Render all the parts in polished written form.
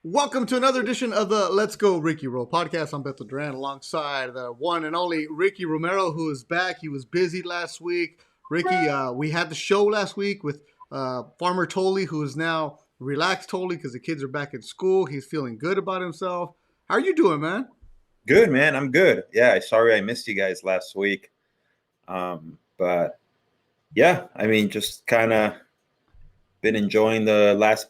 Welcome to another edition of the Let's Go Ricky Roll podcast. I'm Beto Duran alongside the one and only Ricky Romero, who is back. He was busy last week. Ricky, we had the show last week with Farmer Tully, who is now relaxed Tully because the kids are back in school. He's feeling good about himself. How are you doing, man? Good, man. I'm good. Yeah, sorry I missed you guys last week. But yeah, I mean, just kind of been enjoying the last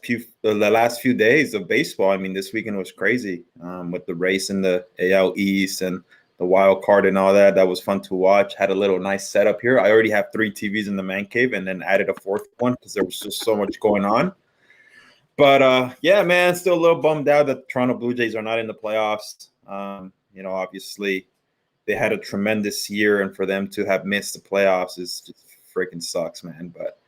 few days of baseball. I mean, this weekend was crazy with the race in the AL East and the wild card and all that. That was fun to watch. Had a little nice setup here. I already have 3 TVs in the man cave, and then added a fourth one because there was just so much going on. But yeah, man, still a little bummed out that the Toronto Blue Jays are not in the playoffs. Obviously they had a tremendous year, and for them to have missed the playoffs is just freaking sucks, man. But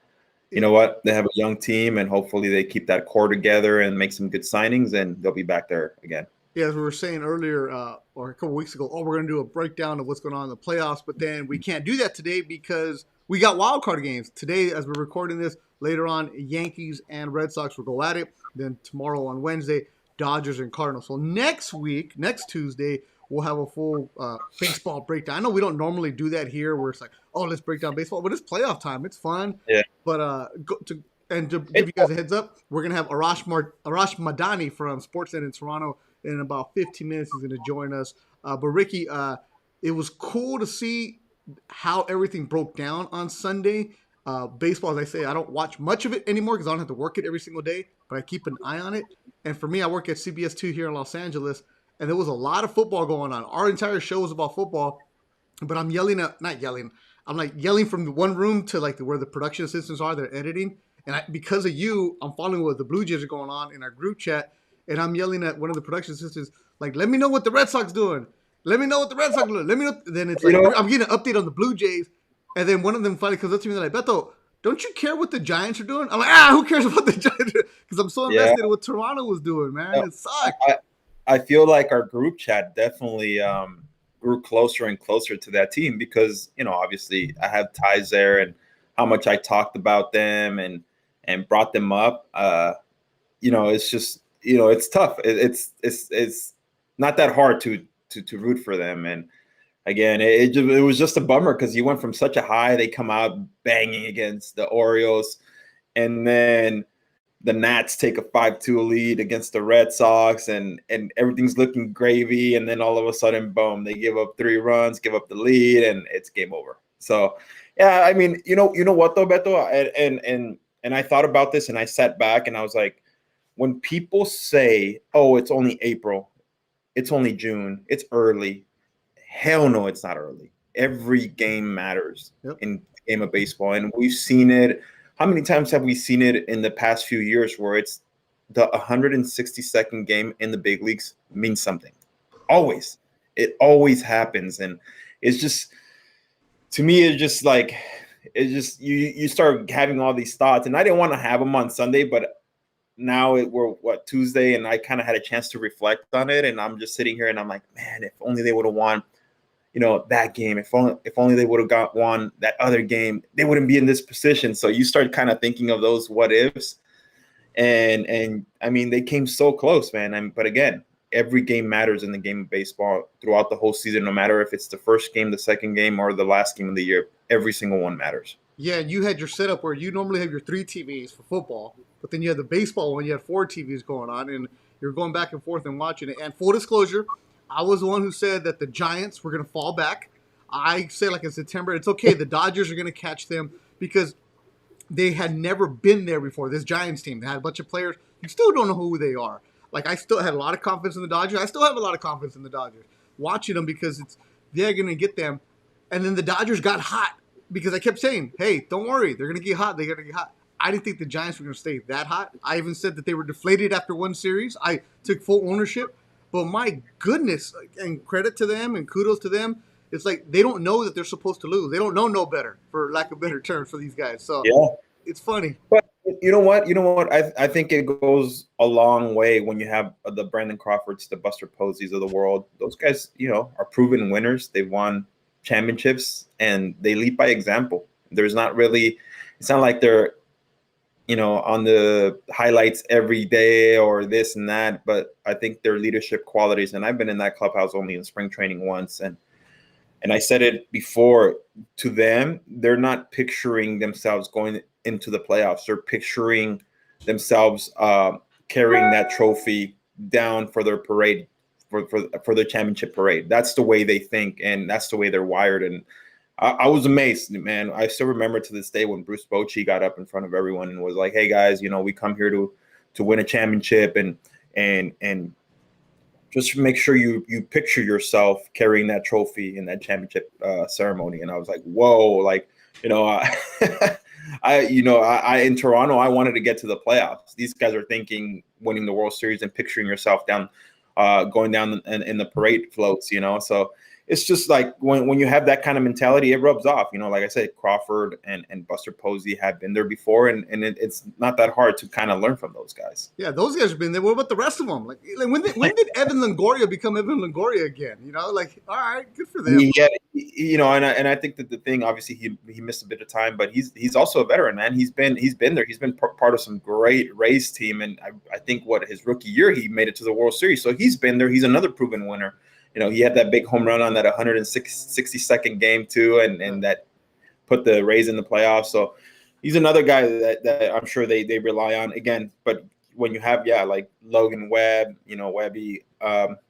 you know what? They have a young team, and hopefully they keep that core together and make some good signings, and they'll be back there again. Yeah, as we were saying earlier, or a couple weeks ago, we're going to do a breakdown of what's going on in the playoffs, but then we can't do that today because we got wild card games. Today, as we're recording this, later on, Yankees and Red Sox will go at it. Then tomorrow on Wednesday, Dodgers and Cardinals. So next week, next Tuesday, we'll have a full baseball breakdown. I know we don't normally do that here where it's like, oh, let's break down baseball, but it's playoff time. It's fun. Yeah. But to give you guys a heads up, we're going to have Arash Madani from SportsNet in Toronto in about 15 minutes. He's going to join us. But Ricky, it was cool to see how everything broke down on Sunday. Baseball, as I say, I don't watch much of it anymore because I don't have to work it every single day, but I keep an eye on it. And for me, I work at CBS 2 here in Los Angeles, and there was a lot of football going on. Our entire show was about football, but I'm like yelling from the one room to like where the production assistants are, they're editing. And because of you, I'm following what the Blue Jays are going on in our group chat, and I'm yelling at one of the production assistants, like, let me know what the Red Sox doing. Let me know what the Red Sox doing. Let me know. Then it's like, I'm getting an update on the Blue Jays. And then one of them finally comes up to me and they're like, Beto, don't you care what the Giants are doing? I'm like, who cares about the Giants? Because I'm so invested in what Toronto was doing, man. No, It sucked. I feel like our group chat definitely grew closer and closer to that team because, obviously I have ties there, and how much I talked about them and brought them up. It's just, it's tough. It's not that hard to root for them. And again, it was just a bummer because you went from such a high. They come out banging against the Orioles, and then the Nats take a 5-2 lead against the Red Sox, and everything's looking gravy. And then all of a sudden, boom, they give up 3 runs, give up the lead, and it's game over. So, yeah, I mean, you know what though, Beto, and I thought about this, and I sat back and I was like, when people say, "Oh, it's only April, it's only June, it's early," hell no, it's not early. Every game matters in the game of baseball, and we've seen it. How many times have we seen it in the past few years where it's the 162nd game in the big leagues means something? Always. It always happens. And it's just, to me, it's just like, you start having all these thoughts. And I didn't want to have them on Sunday, but now we're Tuesday, and I kind of had a chance to reflect on it. And I'm just sitting here and I'm like, man, if only they would have won that game. If only they would have won that other game, they wouldn't be in this position. So you start kind of thinking of those what ifs, and I mean, they came so close, man. But again, every game matters in the game of baseball throughout the whole season, no matter if it's the first game, the second game, or the last game of the year. Every single one matters. Yeah, you had your setup where you normally have your 3 TVs for football, but then you had the baseball one, you had 4 TVs going on, and you're going back and forth and watching it. And full disclosure, I was the one who said that the Giants were going to fall back. I said, like, in September, it's okay. The Dodgers are going to catch them because they had never been there before. This Giants team, they had a bunch of players. You still don't know who they are. Like, I still had a lot of confidence in the Dodgers. I still have a lot of confidence in the Dodgers. Watching them because they're going to get them. And then the Dodgers got hot because I kept saying, hey, don't worry. They're going to get hot. They're going to get hot. I didn't think the Giants were going to stay that hot. I even said that they were deflated after one series. I took full ownership. But my goodness, and credit to them and kudos to them, it's like they don't know that they're supposed to lose. They don't know no better, for lack of better terms, for these guys. So yeah, it's funny. But you know what? I think it goes a long way when you have the Brandon Crawfords, the Buster Posies of the world. Those guys, are proven winners. They've won championships, and they lead by example. It's not like they're on the highlights every day or this and that, but I think their leadership qualities, and I've been in that clubhouse only in spring training once, and I said it before, to them, they're not picturing themselves going into the playoffs. They're picturing themselves carrying that trophy down for their parade, for their championship parade. That's the way they think, and that's the way they're wired. And I was amazed, man. I still remember to this day when Bruce Bochy got up in front of everyone and was like, "Hey guys, we come here to win a championship, and just make sure you picture yourself carrying that trophy in that championship ceremony." And I was like, "Whoa!" Like, I in Toronto, I wanted to get to the playoffs. These guys are thinking winning the World Series and picturing yourself down, going down in the parade floats. So it's just like when you have that kind of mentality, it rubs off. Like I said, Crawford and Buster Posey have been there before, and it's not that hard to kind of learn from those guys. Yeah, those guys have been there. What about the rest of them? Like when did Evan Longoria become Evan Longoria again? Like, all right, good for them. Yeah, and I think that the thing, obviously, he missed a bit of time, but he's also a veteran, man. He's been there. He's been part of some great Rays team, and I think his rookie year he made it to the World Series, so he's been there. He's another proven winner. He had that big home run on that 162nd game too, and that put the Rays in the playoffs. So he's another guy that I'm sure they rely on again. But when you have like Logan Webb, Webby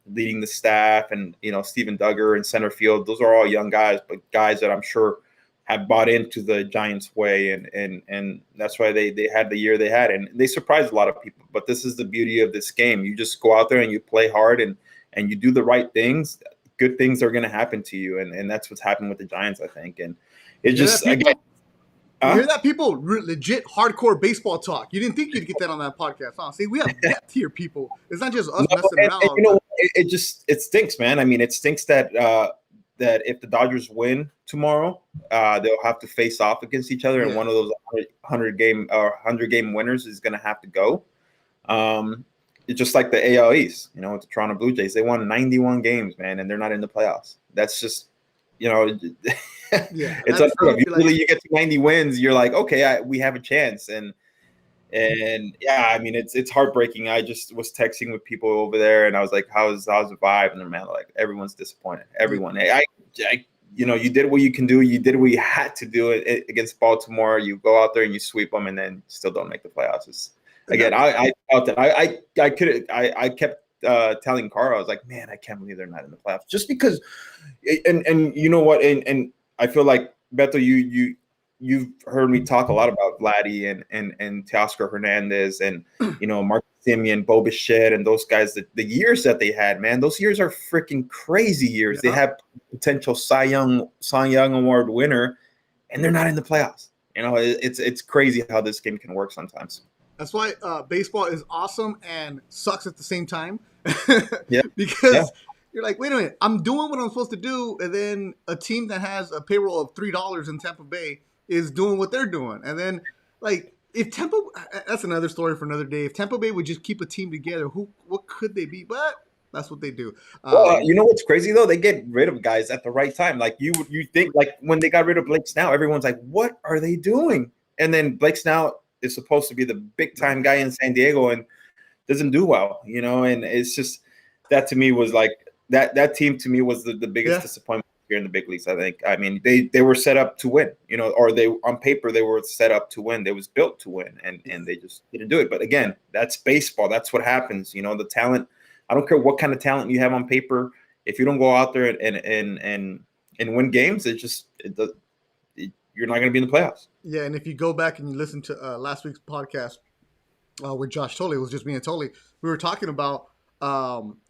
leading the staff, and Steven Duggar in center field, those are all young guys, but guys that I'm sure have bought into the Giants way, and that's why they had the year they had, and they surprised a lot of people. But this is the beauty of this game. You just go out there and you play hard, and you do the right things, good things are going to happen to you. And that's what's happened with the Giants, I think. And it just, again. You hear that, people? Legit hardcore baseball talk. You didn't think you'd get that on that podcast, huh? See, we have depth here, people. It's not just us messing around. And it stinks, man. I mean, it stinks that if the Dodgers win tomorrow, they'll have to face off against each other, and one of those 100 game winners is going to have to go. It's just like the AL East, with the Toronto Blue Jays. They won 91 games, man, and they're not in the playoffs. That's just, it's unheard of. Usually you get to 90 wins, you're like, okay, we have a chance. And yeah, I mean, it's heartbreaking. I just was texting with people over there, and I was like, how's the vibe? And they're, man, like, everyone's disappointed. Everyone. You did what you can do. You did what you had to do it against Baltimore. You go out there and you sweep them, and then still don't make the playoffs. Again, I felt that I kept telling Carl, I was like, man, I can't believe they're not in the playoffs, just because. And you know what? And I feel like, Beto, you've heard me talk a lot about Vladdy and Teoscar Hernandez and Mark Simeon, Bo Bichette, and those guys. The years that they had, man, those years are freaking crazy years. Yeah. They have potential Cy Young Award winner, and they're not in the playoffs. It's crazy how this game can work sometimes. That's why baseball is awesome and sucks at the same time. Because you're like, wait a minute, I'm doing what I'm supposed to do, and then a team that has a payroll of $3 in Tampa Bay is doing what they're doing. And then, like, if Tampa, that's another story for another day. If Tampa Bay would just keep a team together, what could they be? But that's what they do. Well, you know what's crazy though? They get rid of guys at the right time. Like you think, like when they got rid of Blake Snell, everyone's like, what are they doing? And then Blake Snell is supposed to be the big time guy in San Diego and doesn't do well, and it's just, that to me was like, that team to me was the biggest disappointment here in the big leagues. I think. I mean, they were set up to win, or they, on paper, they were set up to win. They was built to win, and they just didn't do it. But again, that's baseball. That's what happens. The talent. I don't care what kind of talent you have on paper. If you don't go out there and win games, you're not going to be in the playoffs. Yeah, and if you go back and you listen to last week's podcast with Josh Tully, it was just me and Tully. We were talking about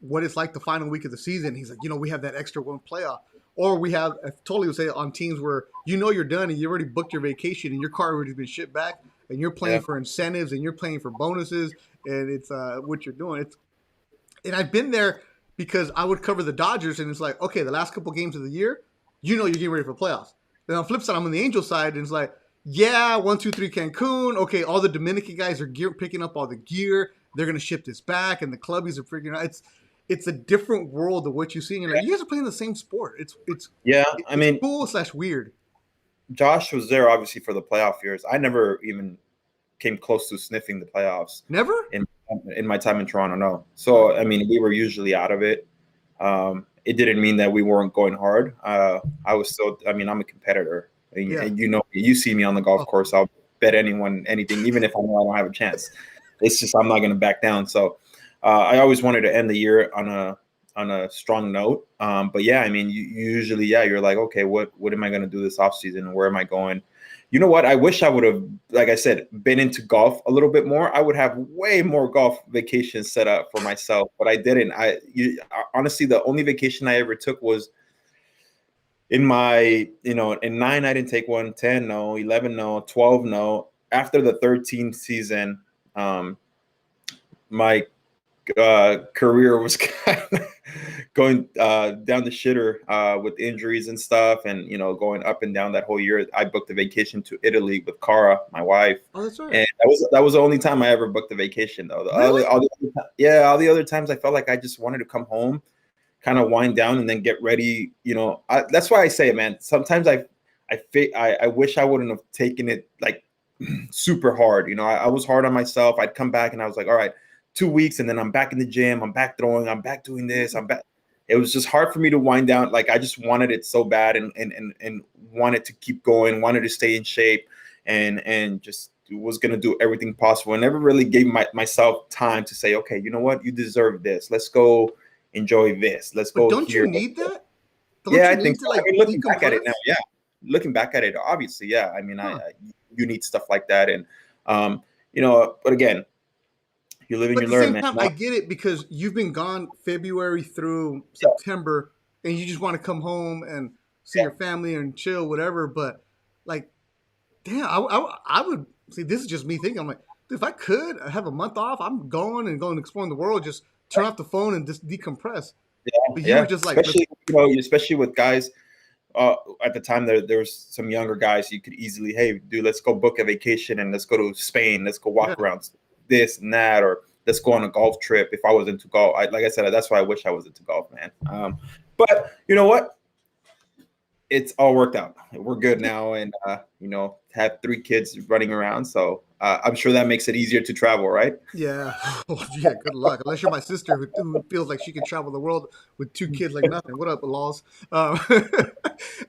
what it's like the final week of the season. He's like, we have that extra one playoff. Or we have, Tully would say, on teams where you're done and you already booked your vacation and your car already been shipped back and you're playing for incentives and you're playing for bonuses, and it's what you're doing. And I've been there because I would cover the Dodgers, and it's like, okay, the last couple games of the year, you're getting ready for playoffs. Then on the flip side, I'm on the Angel side, and it's like, 1, 2, 3 Cancun. Okay, all the Dominican guys are picking up all the gear. They're going to ship this back, and the clubbies are freaking out. It's a different world of what you see. And you're like, you guys are playing the same sport. It's cool / weird. Josh was there obviously for the playoff years. I never even came close to sniffing the playoffs. Never? In my time in Toronto, no. So, I mean, we were usually out of it. It didn't mean that we weren't going hard. I was still, I mean, I'm a competitor. And you know, you see me on the golf course, I'll bet anyone anything, even if I know I don't have a chance. It's just I'm not going to back down. So I always wanted to end the year on a strong note. But yeah, I mean, you usually, you're like, okay, what am I going to do this offseason? Where am I going? You know what? I wish I would have, like I said, been into golf a little bit more. I would have way more golf vacations set up for myself, but I didn't. Honestly, the only vacation I ever took was in my, in 9, I didn't take one, 10, no, 11, no, 12, no. After the 13th season, my career was kind of going down the shitter with injuries and stuff, and going up and down that whole year. I booked a vacation to Italy with Cara, my wife. Oh, that's right. And that was the only time I ever booked a vacation, though. Really? All the other times I felt like I just wanted to come home, kind of wind down, and then get ready. That's why I say, man, sometimes I wish I wouldn't have taken it like super hard. I was hard on myself. I'd come back and I was like, all right, 2 weeks, and then I'm back in the gym. I'm back throwing. I'm back doing this. I'm back. It was just hard for me to wind down. Like I just wanted it so bad, and wanted to keep going. Wanted to stay in shape, and just was gonna do everything possible. I never really gave myself time to say, okay, you know what, you deserve this. Let's go enjoy this. Let's go. Don't here. you need that? I think so. I mean, looking back at it now, looking back at it, obviously, I mean, you need stuff like that, and but again. You live and you learn, man. At the same time, I get it, because you've been gone February through September, and you just want to come home and see your family and chill, whatever. But like, damn, I would see. This is just me thinking. I'm like, dude, if I could have a month off, I'm going exploring the world. Just turn off the phone and just decompress. But you were just like, especially with guys. At the time, there was some younger guys. You could easily, hey, dude, let's go book a vacation and let's go to Spain. Let's go walk around this and that, or let's go on a golf trip. If I was into golf, like I said, that's why I wish I was into golf, man. But you know what? It's all worked out. We're good now, and have 3 kids running around. So I'm sure that makes it easier to travel, right? Yeah. Yeah. Good luck. Unless you're my sister who feels like she can travel the world with 2 kids like nothing. What up, Laws? But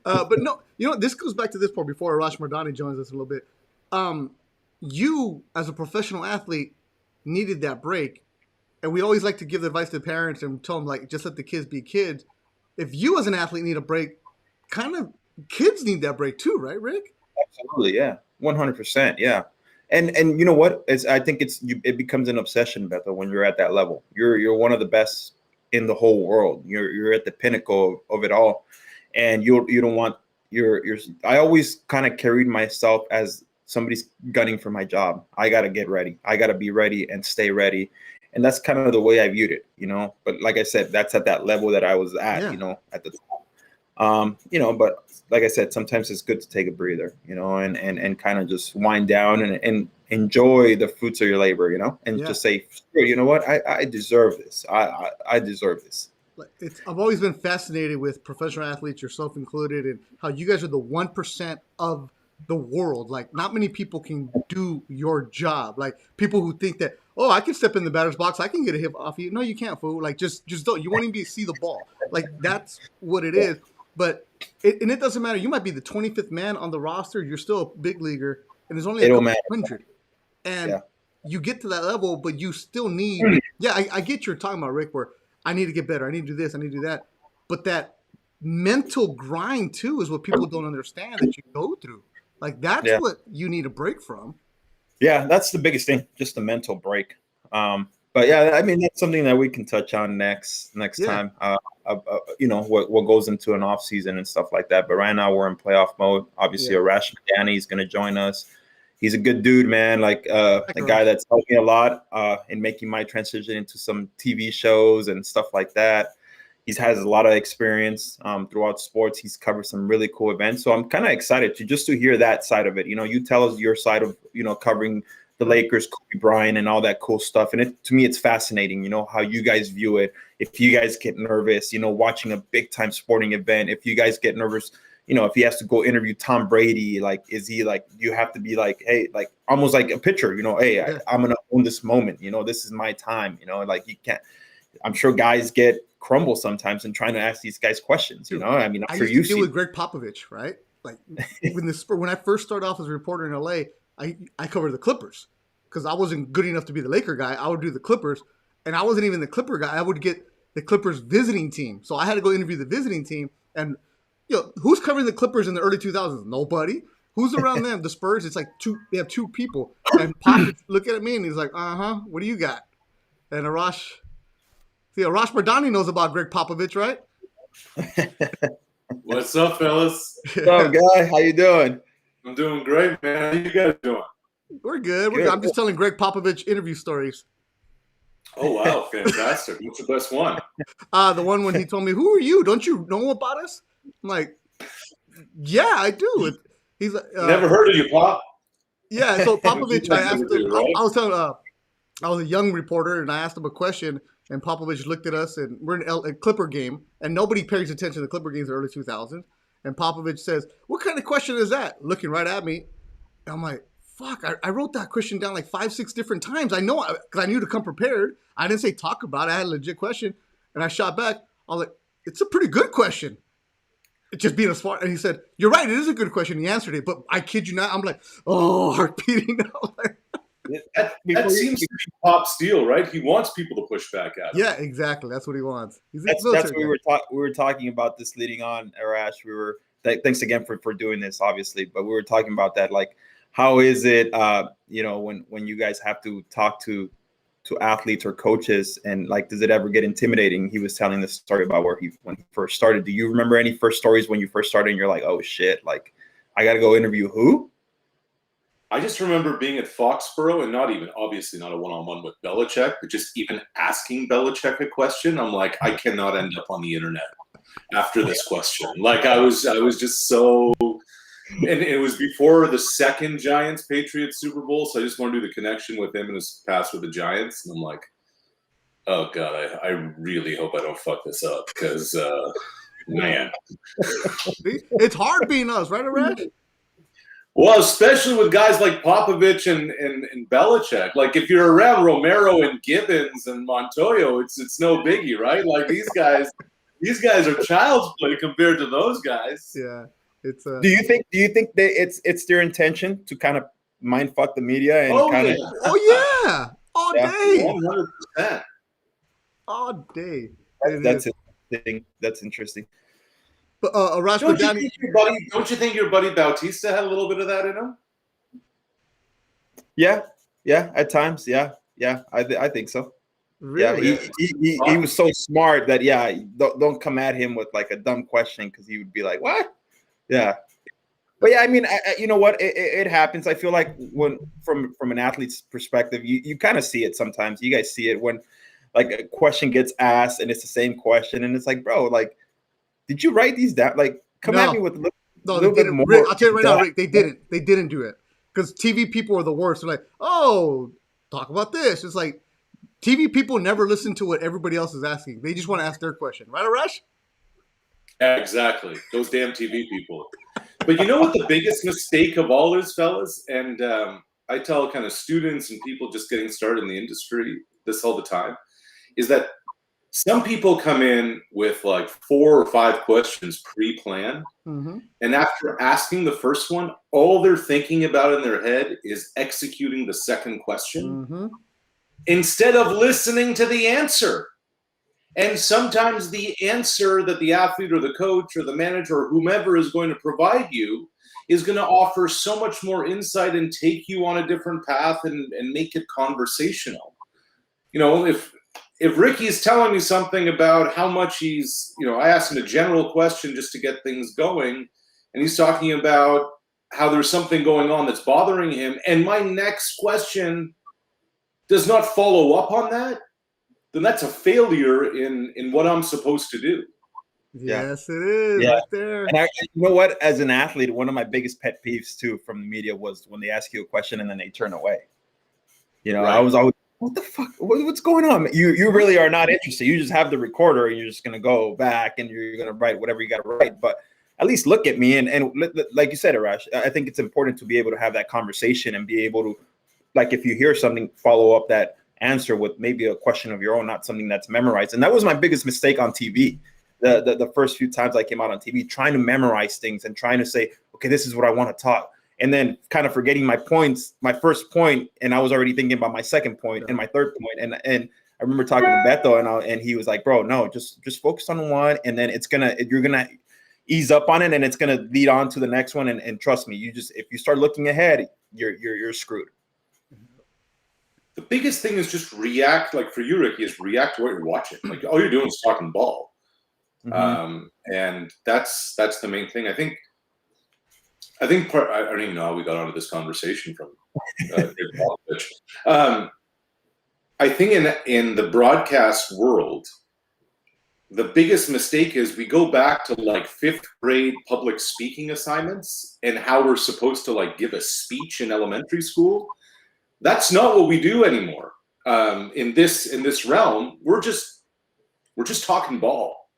no, this goes back to this part before Arash Madani joins us a little bit. You, as a professional athlete, needed that break. And we always like to give advice to parents and tell them, like, just let the kids be kids. If you as an athlete need a break, kind of kids need that break too, right, Rick? Absolutely, yeah. 100%, yeah. And you know what? I think it becomes an obsession, Beto, when you're at that level. You're one of the best in the whole world. You're at the pinnacle of it all. And you don't want I always kind of carried myself as somebody's gunning for my job. I got to get ready. I got to be ready and stay ready. And that's kind of the way I viewed it, But like I said, that's at that level that I was at, at the top. But like I said, sometimes it's good to take a breather, and kind of just wind down and enjoy the fruits of your labor, and just say, you know what, I deserve this. I deserve this. I've always been fascinated with professional athletes, yourself included, and how you guys are the 1% of the world. Like, not many people can do your job. Like, people who think that, oh, I can step in the batter's box, I can get a hit off you. No, you can't, fool. Like, just don't. You won't even see the ball. Like, that's what it is. But it doesn't matter. You might be the 25th man on the roster. You're still a big leaguer, and there's only a couple hundred. And you get to that level, but you still need. I get you're talking about, Rick, where I need to get better. I need to do this. I need to do that. But that mental grind too is what people don't understand that you go through. Like, that's what you need a break from. Yeah, that's the biggest thing, just the mental break. But yeah, I mean, that's something that we can touch on next time. What goes into an off season and stuff like that. But right now we're in playoff mode. Obviously, Arash Madani is going to join us. He's a good dude, man. Like a guy that's helped me a lot in making my transition into some TV shows and stuff like that. He has a lot of experience throughout sports. He's covered some really cool events. So I'm kind of excited to hear that side of it. You tell us your side of, covering the Lakers, Kobe Bryant, and all that cool stuff. And to me, it's fascinating, how you guys view it. If you guys get nervous, watching a big time sporting event, if you guys get nervous, if he has to go interview Tom Brady, like, is he like, you have to be like, hey, like almost like a pitcher, hey, I'm going to own this moment. This is my time, like you can't, I'm sure guys get crumble sometimes in trying to ask these guys questions, I mean, I'm sure you deal with Greg Popovich, right? Like when I first started off as a reporter in LA, I covered the Clippers because I wasn't good enough to be the Laker guy. I would do the Clippers, and I wasn't even the Clipper guy. I would get the Clippers visiting team. So I had to go interview the visiting team. And who's covering the Clippers in the early 2000s? Nobody. Who's around them? The Spurs. It's like they have two people. And Pop look at me and he's like, what do you got? And Arash Madani knows about Greg Popovich, right? What's up, fellas? What's up, guy? How you doing? I'm doing great, man. How you guys doing? We're good. I'm just telling Greg Popovich interview stories. Oh, wow. Fantastic. What's the best one? The one when he told me, who are you? Don't you know about us? I'm like, yeah, I do. He's like, never heard of you, Pop. Yeah, so Popovich, I asked him, right? I was a young reporter, and I asked him a question, and Popovich looked at us, and we're in a Clipper game, and nobody pays attention to the Clipper games in the early 2000s. And Popovich says, what kind of question is that? Looking right at me. And I'm like, fuck, I wrote that question down like 5-6 different times. I know, because I knew to come prepared. I didn't say talk about it. I had a legit question. And I shot back. I was like, it's a pretty good question. It just being a smart. And he said, you're right. It is a good question. He answered it. But I kid you not. I'm like, heart beating. That seems to be Pop's deal, right? He wants people to push back at him. Yeah, exactly. That's what he wants. That's what we were talking about this leading on, Arash. Thanks again for doing this, obviously. But we were talking about that, like, how is it, when you guys have to talk to athletes or coaches, and like, does it ever get intimidating? He was telling this story about when he first started. Do you remember any first stories when you first started and you're like, oh shit, like I got to go interview who? I just remember being at Foxborough, and obviously not a one-on-one with Belichick, but just even asking Belichick a question. I'm like, I cannot end up on the internet after this question. Like I was just so. And it was before the second Giants-Patriots Super Bowl, so I just wanted to do the connection with him and his past with the Giants. And I'm like, oh, God, I really hope I don't fuck this up because, man. It's hard being us, right, Arash? Well, especially with guys like Popovich and Belichick. Like, if you're around Romero and Gibbons and Montoya, it's no biggie, right? Like, these guys are child's play compared to those guys. Yeah. Do you think that it's their intention to kind of mind fuck the media and all day 100%. all day? That's interesting. That's interesting. But Arash Madani, don't you think your buddy Bautista had a little bit of that in him? Yeah, at times, yeah, I think so. Really? Yeah, he was so smart that don't come at him with like a dumb question because he would be like, what? Yeah, but yeah, I mean, you know what? It happens. I feel like when from an athlete's perspective, you kind of see it sometimes. You guys see it when like a question gets asked and it's the same question, and it's like, bro, like, did you write these down? Like, come at me with a little bit more. Rick, I'll tell you right now, Rick, they didn't do it because TV people are the worst. They're like, oh, talk about this. It's like TV people never listen to what everybody else is asking. They just want to ask their question, right, Arash? Exactly. Those damn TV people. But you know what the biggest mistake of all is, fellas? And I tell kind of students and people just getting started in the industry this all the time, is that some people come in with like 4 or 5 questions pre-planned. Mm-hmm. And after asking the first one, all they're thinking about in their head is executing the second question instead of listening to the answer. And sometimes the answer that the athlete or the coach or the manager or whomever is going to provide you is going to offer so much more insight and take you on a different path and make it conversational. You know, if Ricky's telling me something about how much he's, I asked him a general question just to get things going, and he's talking about how there's something going on that's bothering him, and my next question does not follow up on that, then that's a failure in what I'm supposed to do. Yes, it is. Right there. And you know what? As an athlete, one of my biggest pet peeves too from the media was when they ask you a question and then they turn away. Right. I was always, what the fuck? What's going on? You really are not interested. You just have the recorder and you're just gonna go back and you're gonna write whatever you got to write. But at least look at me. And like you said, Arash, I think it's important to be able to have that conversation and be able to, like, if you hear something, follow up that answer with maybe a question of your own, not something that's memorized. And that was my biggest mistake on TV. The first few times I came out on TV, trying to memorize things and trying to say, okay, this is what I want to talk. And then kind of forgetting my points, my first point, and I was already thinking about my second point and my third point. And I remember talking to Beto, and he was like, bro, no, just focus on one, and then you're gonna ease up on it, and it's gonna lead on to the next one. And trust me, if you start looking ahead, you're screwed. The biggest thing is just react. Like for you, Ricky, is react to what you're watching. Like all you're doing is talking ball. And that's the main thing. I think I don't even know how we got onto this conversation from I think in the broadcast world, the biggest mistake is we go back to like 5th grade public speaking assignments and how we're supposed to like give a speech in elementary school. That's not what we do anymore. In this realm, we're just talking ball.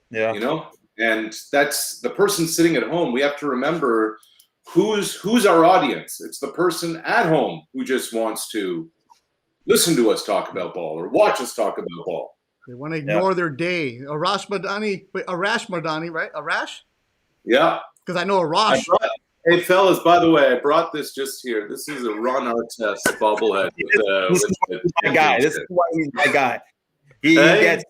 Yeah. You know, and that's the person sitting at home. We have to remember who's our audience. It's the person at home who just wants to listen to us talk about ball or watch us talk about ball. They want to ignore their day. Arash Madani, right? Arash? Yeah. Because I know Arash. Hey, fellas, by the way, I brought this just here. This is a Ron Artest bobblehead. This is my guy. This is why he's my guy. I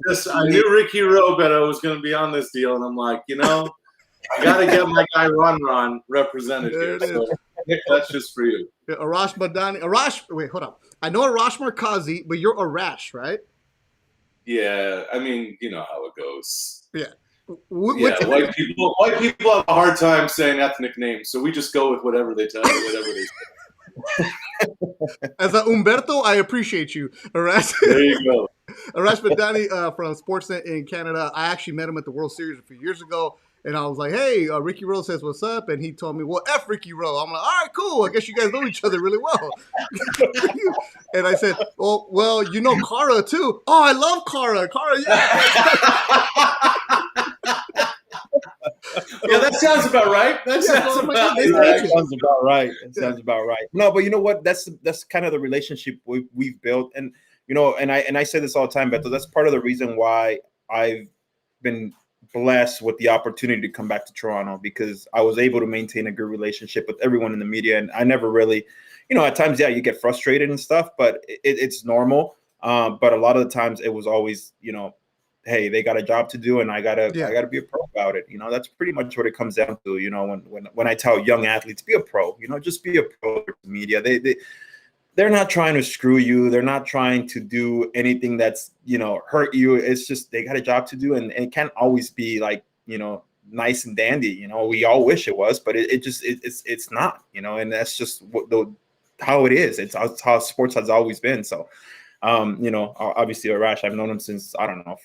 knew Ricky Roberto was going to be on this deal, and I'm like, I got to get my guy Ron represented here. So, Nick, that's just for you. Yeah, Arash Madani. Wait, hold up. I know Arash Markazi, but you're Arash, right? Yeah, I mean, you know how it goes. Yeah. White people have a hard time saying ethnic names, so we just go with whatever they tell you, whatever they say. As a Umberto, I appreciate you, Arash. There you go. Arash Madani from Sportsnet in Canada. I actually met him at the World Series a few years ago, and I was like, hey, Ricky Rowe says what's up, and he told me, well, F Ricky Rowe. I'm like, all right, cool. I guess you guys know each other really well. And I said, oh, well, you know Kara, too. Oh, I love Kara. Kara, yeah. Yeah, that sounds about right. That sounds about right. It sounds about right. No, but you know what? That's kind of the relationship we've built, and and I say this all the time, Beto. That's part of the reason why I've been blessed with the opportunity to come back to Toronto, because I was able to maintain a good relationship with everyone in the media, and I never really, at times, you get frustrated and stuff, but it's normal. But a lot of the times, it was always, hey, they got a job to do, and I gotta be a pro about it. That's pretty much what it comes down to. When I tell young athletes, be a pro, just be a pro with the media. They're not trying to screw you. They're not trying to do anything that's, hurt you. It's just, they got a job to do, and it can't always be like, nice and dandy. We all wish it was, but it's not, and that's just how it is. It's how sports has always been. So, obviously Arash, I've known him since, I don't know,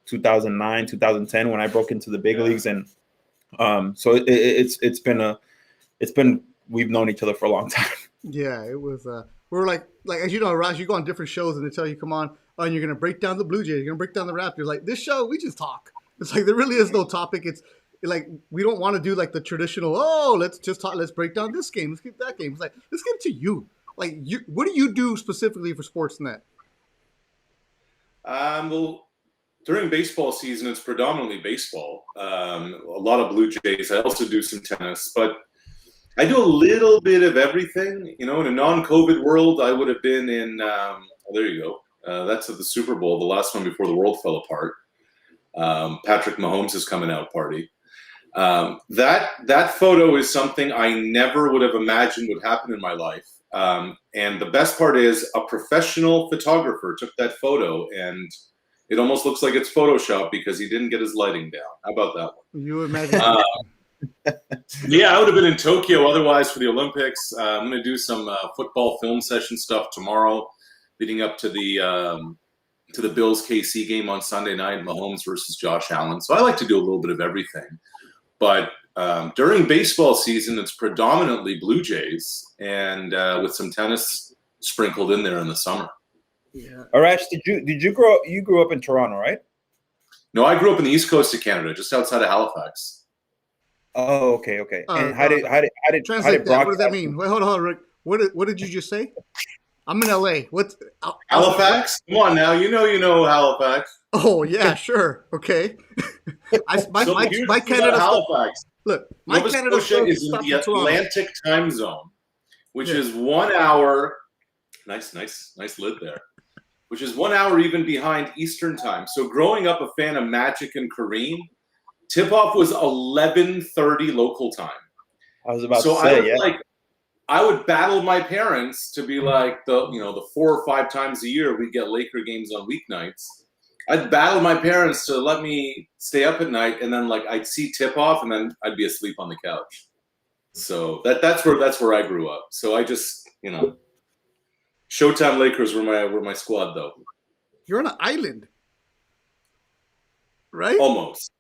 2009, 2010, when I broke into the big leagues. And so it's been, we've known each other for a long time. Yeah, it was, we were like, as you know, Arash, you go on different shows and they tell you, come on, and you're going to break down the Blue Jays, you're going to break down the Raptors. Like, this show, we just talk. It's like, there really is no topic. It's like, we don't want to do like the traditional, let's just talk, let's break down this game, let's get that game. It's like, let's get to you. Like, what do you do specifically for Sportsnet? Well, during baseball season, it's predominantly baseball. A lot of Blue Jays. I also do some tennis, but I do a little bit of everything. In a non-COVID world, I would have been in. There you go. That's at the Super Bowl, the last one before the world fell apart. Patrick Mahomes' coming out party. That photo is something I never would have imagined would happen in my life. And the best part is, a professional photographer took that photo, and it almost looks like it's Photoshop because he didn't get his lighting down. How about that one? You imagine? Yeah, I would have been in Tokyo otherwise for the Olympics. I'm going to do some football film session stuff tomorrow, leading up to the Bills KC game on Sunday night, Mahomes versus Josh Allen. So I like to do a little bit of everything. But during baseball season, it's predominantly Blue Jays, and with some tennis sprinkled in there in the summer. Yeah. Arash, did you grow? You grew up in Toronto, right? No, I grew up in the east coast of Canada, just outside of Halifax. Oh, okay. And how Uh, did translate that. What does that broadcast? mean? Wait, hold on, Rick. What did you just say? I'm in LA. What's Halifax? Come on now, you know Halifax. Oh yeah, sure. Okay. So here's My the thing about Canada stuff. Halifax. Look, my Nova Canada Scotia stuff is in stops the in Toronto. Atlantic time zone, which Yeah. is 1 hour. Nice lid there. Which is 1 hour even behind Eastern time. So growing up a fan of Magic and Kareem, tip-off was 11:30 local time. I was about So to say, yeah. I would battle my parents to be like the 4 or 5 times a year we get Laker games on weeknights. I'd battle my parents to let me stay up at night, and then like I'd see tip-off, and then I'd be asleep on the couch. So that's where I grew up. So I just Showtime Lakers were my squad though. You're on an island, right? Almost.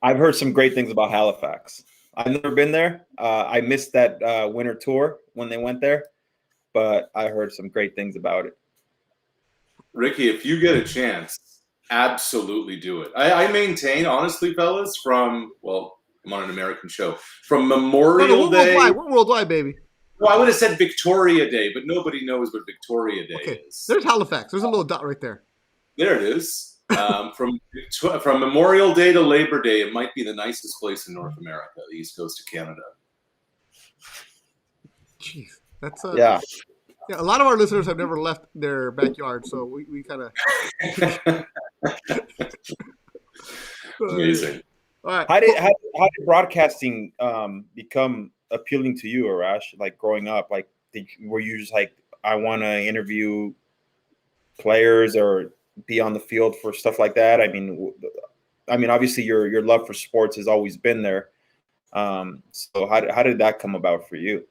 I've heard some great things about Halifax. I've never been there. I missed that winter tour when they went there, but I heard some great things about it. Ricky, if you get a chance, absolutely do it. I maintain, honestly, fellas, I'm on an American show. From Memorial Day. We're worldwide, baby. Well, I would have said Victoria Day, but nobody knows what Victoria Day is. There's Halifax. There's a little dot right there. There it is. From Memorial Day to Labor Day, it might be the nicest place in North America, the East Coast of Canada. Jeez, that's yeah. Yeah, a lot of our listeners have never left their backyard, so we kind of amazing. All right. How did broadcasting become appealing to you, Arash? Like growing up, like were you just like, I want to interview players or be on the field for stuff like that? I mean, obviously your love for sports has always been there. So how did that come about for you?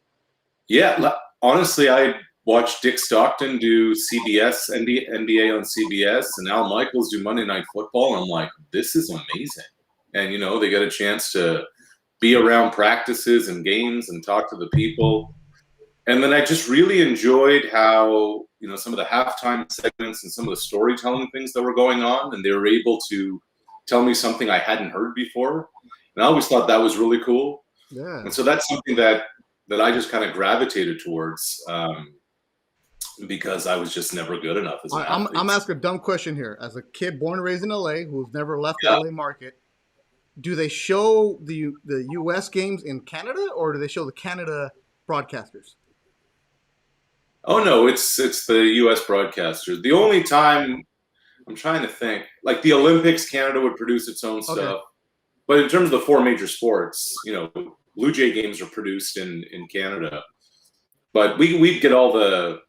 Yeah, honestly, I watched Dick Stockton do CBS, NBA on CBS, and Al Michaels do Monday Night Football. And I'm like, this is amazing. And, they get a chance to be around practices and games and talk to the people. And then I just really enjoyed how, some of the halftime segments and some of the storytelling things that were going on, and they were able to tell me something I hadn't heard before. And I always thought that was really cool. Yeah. And so that's something that I just kind of gravitated towards because I was just never good enough as an athlete. I'm asking a dumb question here. As a kid born and raised in LA who's never left the LA market, do they show the US games in Canada, or do they show the Canada broadcasters? Oh no, it's the US broadcasters. The only time, I'm trying to think, like the Olympics, Canada would produce its own stuff. But in terms of the 4 major sports, Blue Jay games are produced in Canada. But we'd get all the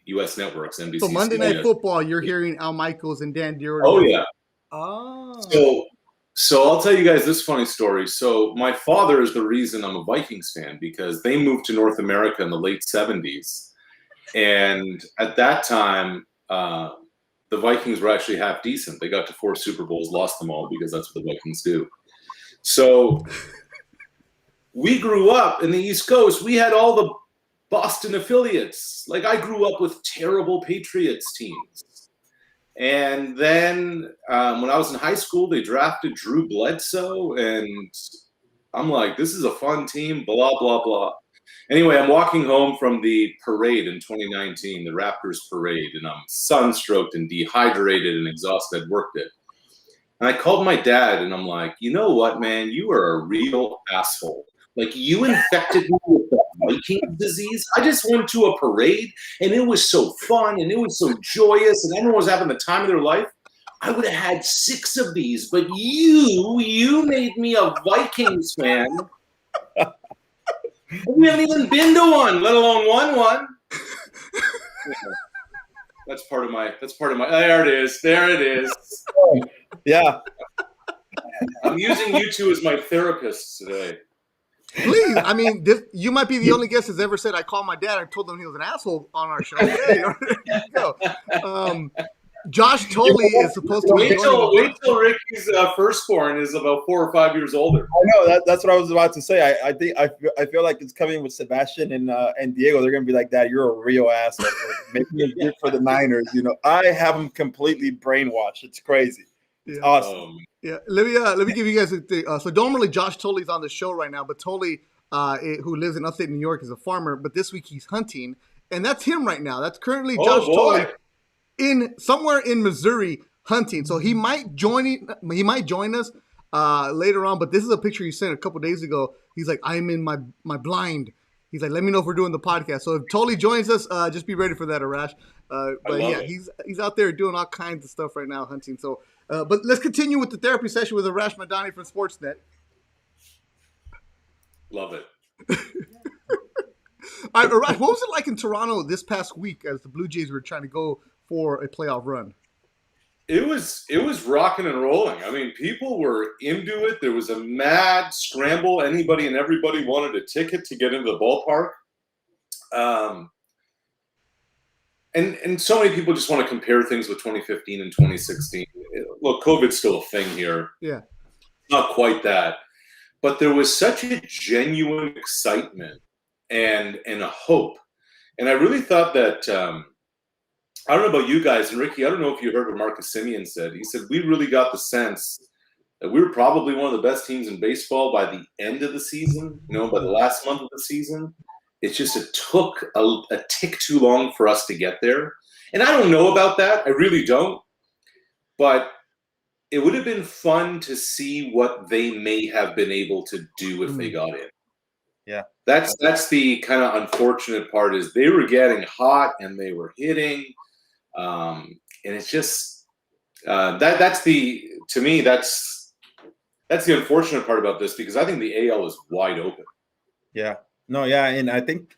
US networks, NBC. So Monday Night Football, you're hearing Al Michaels and Dan Dierdorf. Oh yeah. Oh. So I'll tell you guys this funny story. So my father is the reason I'm a Vikings fan, because they moved to North America in the late 70s. And at that time, the Vikings were actually half decent. They got to 4 Super Bowls, lost them all, because that's what the Vikings do. So we grew up in the East Coast. We had all the Boston affiliates. Like I grew up with terrible Patriots teams. And then when I was in high school, they drafted Drew Bledsoe, and I'm like, this is a fun team, blah, blah, blah. Anyway, I'm walking home from the parade in 2019, the Raptors parade, and I'm sunstroked and dehydrated and exhausted. I'd worked it. And I called my dad, and I'm like, you know what, man? You are a real asshole. Like, you infected me with the Viking disease. I just went to a parade, and it was so fun, and it was so joyous, and everyone was having the time of their life. I would have had 6 of these, but you made me a Vikings fan. We haven't even been to one, let alone won one. That's part of my. There it is. Yeah. I'm using you two as my therapists today. Please, I mean, you might be the only guest that's ever said I called my dad. I told him he was an asshole on our show. There you go. Josh Tully is supposed to be wait till Ricky's firstborn is about 4 or 5 years older. I know that's what I was about to say. I feel like it's coming with Sebastian and Diego. They're gonna be like, Dad, you're a real asshole for making it good for the Niners. I have them completely brainwashed. It's crazy. It's Yeah. awesome. Yeah, let me give you guys a thing. So normally Josh Tully's on the show right now, but Tully, who lives in upstate New York, is a farmer. But this week he's hunting, and that's him right now. That's currently Oh Josh Tully boy. in somewhere in Missouri hunting. So he might join us later on. But this is a picture he sent a couple days ago. He's like, I'm in my blind. He's like, let me know if we're doing the podcast. So if Tully joins us, just be ready for that, Arash. But yeah, it. he's out there doing all kinds of stuff right now hunting. So. But let's continue with the therapy session with Arash Madani from SportsNet. Love it. All right, Arash, what was it like in Toronto this past week as the Blue Jays were trying to go for a playoff run? It was rocking and rolling. I mean, people were into it. There was a mad scramble. Anybody and everybody wanted a ticket to get into the ballpark. And so many people just want to compare things with 2015 and 2016. Look, COVID's still a thing here. Yeah. Not quite that. But there was such a genuine excitement and a hope. And I really thought that, I don't know about you guys, and Ricky, I don't know if you heard what Marcus Simeon said. He said, we really got the sense that we were probably one of the best teams in baseball by the end of the season, by the last month of the season. It's just it took a tick too long for us to get there. And I don't know about that. I really don't. But it would have been fun to see what they may have been able to do if they got in. Yeah. That's the kind of unfortunate part is they were getting hot and they were hitting. And it's just that's the unfortunate part about this because I think the AL is wide open. Yeah. No, yeah, and I think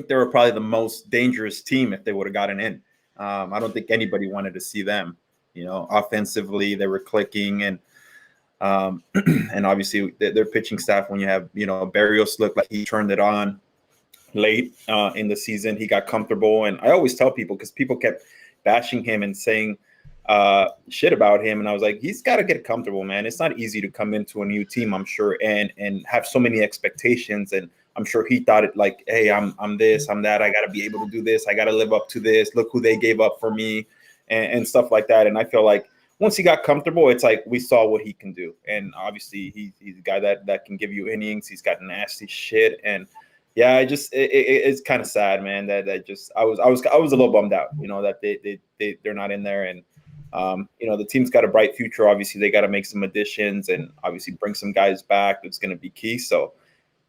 they were probably the most dangerous team if they would have gotten in. I don't think anybody wanted to see them. Offensively, they were clicking, and and obviously their pitching staff. When you have Barrios looked like he turned it on late in the season, he got comfortable. And I always tell people because people kept bashing him and saying shit about him, and I was like, he's got to get comfortable, man. It's not easy to come into a new team, I'm sure, and have so many expectations. And I'm sure he thought it like, hey, I'm this, I'm that. I got to be able to do this. I got to live up to this. Look who they gave up for me and stuff like that. And I feel like once he got comfortable, it's like we saw what he can do. And obviously he's a guy that can give you innings. He's got nasty shit. And yeah, it's kind of sad, man, that just I was a little bummed out, that they're not in there. And the team's got a bright future. Obviously, they got to make some additions and obviously bring some guys back. That's going to be key. So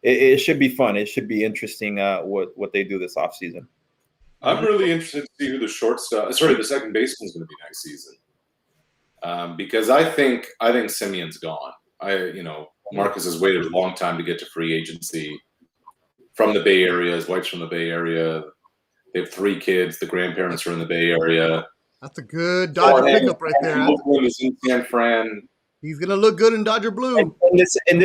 it should be fun. It should be interesting what they do this offseason. I'm really interested to see who the the second baseman is going to be next season. Because I think Simeon's gone. Marcus has waited a long time to get to free agency from the Bay Area. His wife's from the Bay Area. They have 3 kids. The grandparents are in the Bay Area. That's a good Dodger pickup right there. Huh? Is in San Fran. He's gonna look good in Dodger blue. And this and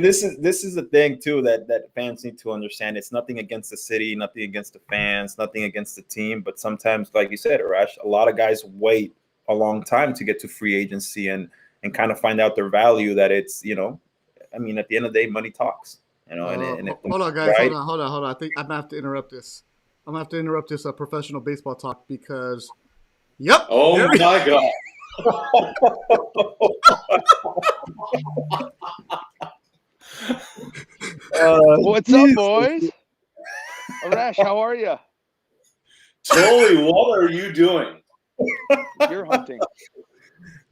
this is the thing too that fans need to understand. It's nothing against the city, nothing against the fans, nothing against the team. But sometimes, like you said, Arash, a lot of guys wait a long time to get to free agency and kind of find out their value. That it's I mean, at the end of the day, money talks. And hold on, guys. Right, hold on. I think I'm gonna have to interrupt this. I'm gonna have to interrupt this professional baseball talk because. Yep. Oh my God. What's up, boys? Arash, how are you? Tully, what are you doing? You're hunting.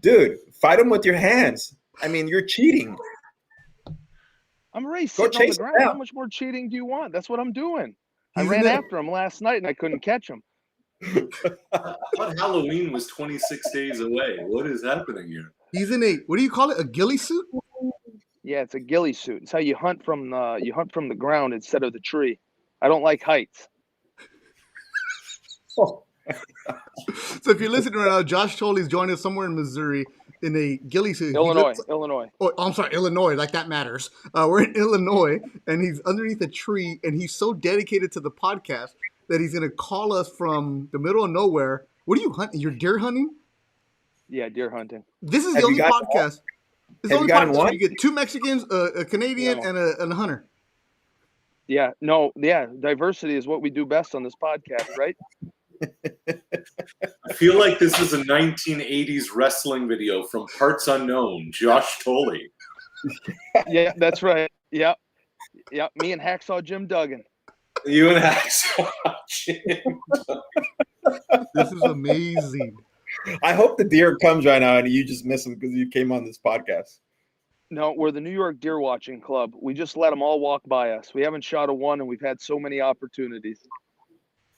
Dude, fight him with your hands. I mean, you're cheating. I'm already sitting on the ground. How much more cheating do you want? That's what I'm doing. I ran after him last night and I couldn't catch him. I thought Halloween was 26 days away. What is happening here? He's in what do you call it? A ghillie suit? Yeah, it's a ghillie suit. It's how you hunt from the ground instead of the tree. I don't like heights. So if you're listening right now, Josh Tully's joining us somewhere in Missouri in a ghillie suit. Illinois. Oh, I'm sorry, Illinois. Like that matters. We're in Illinois, and he's underneath a tree, and he's so dedicated to the podcast that he's going to call us from the middle of nowhere. What are you hunting? You're deer hunting? Yeah, deer hunting. This is the only podcast. It's the only podcast where you get 2 Mexicans, a Canadian, and a hunter. Yeah, no, yeah. Diversity is what we do best on this podcast, right? I feel like this is a 1980s wrestling video from Parts Unknown, Josh Thole. Yeah, that's right. Yep. Yep. Me and Hacksaw Jim Duggan. You and Hacksaw Jim. This is amazing. I hope the deer comes right now and you just miss him because you came on this podcast. No, we're the New York Deer Watching Club. We just let them all walk by us. We haven't shot a one, and we've had so many opportunities.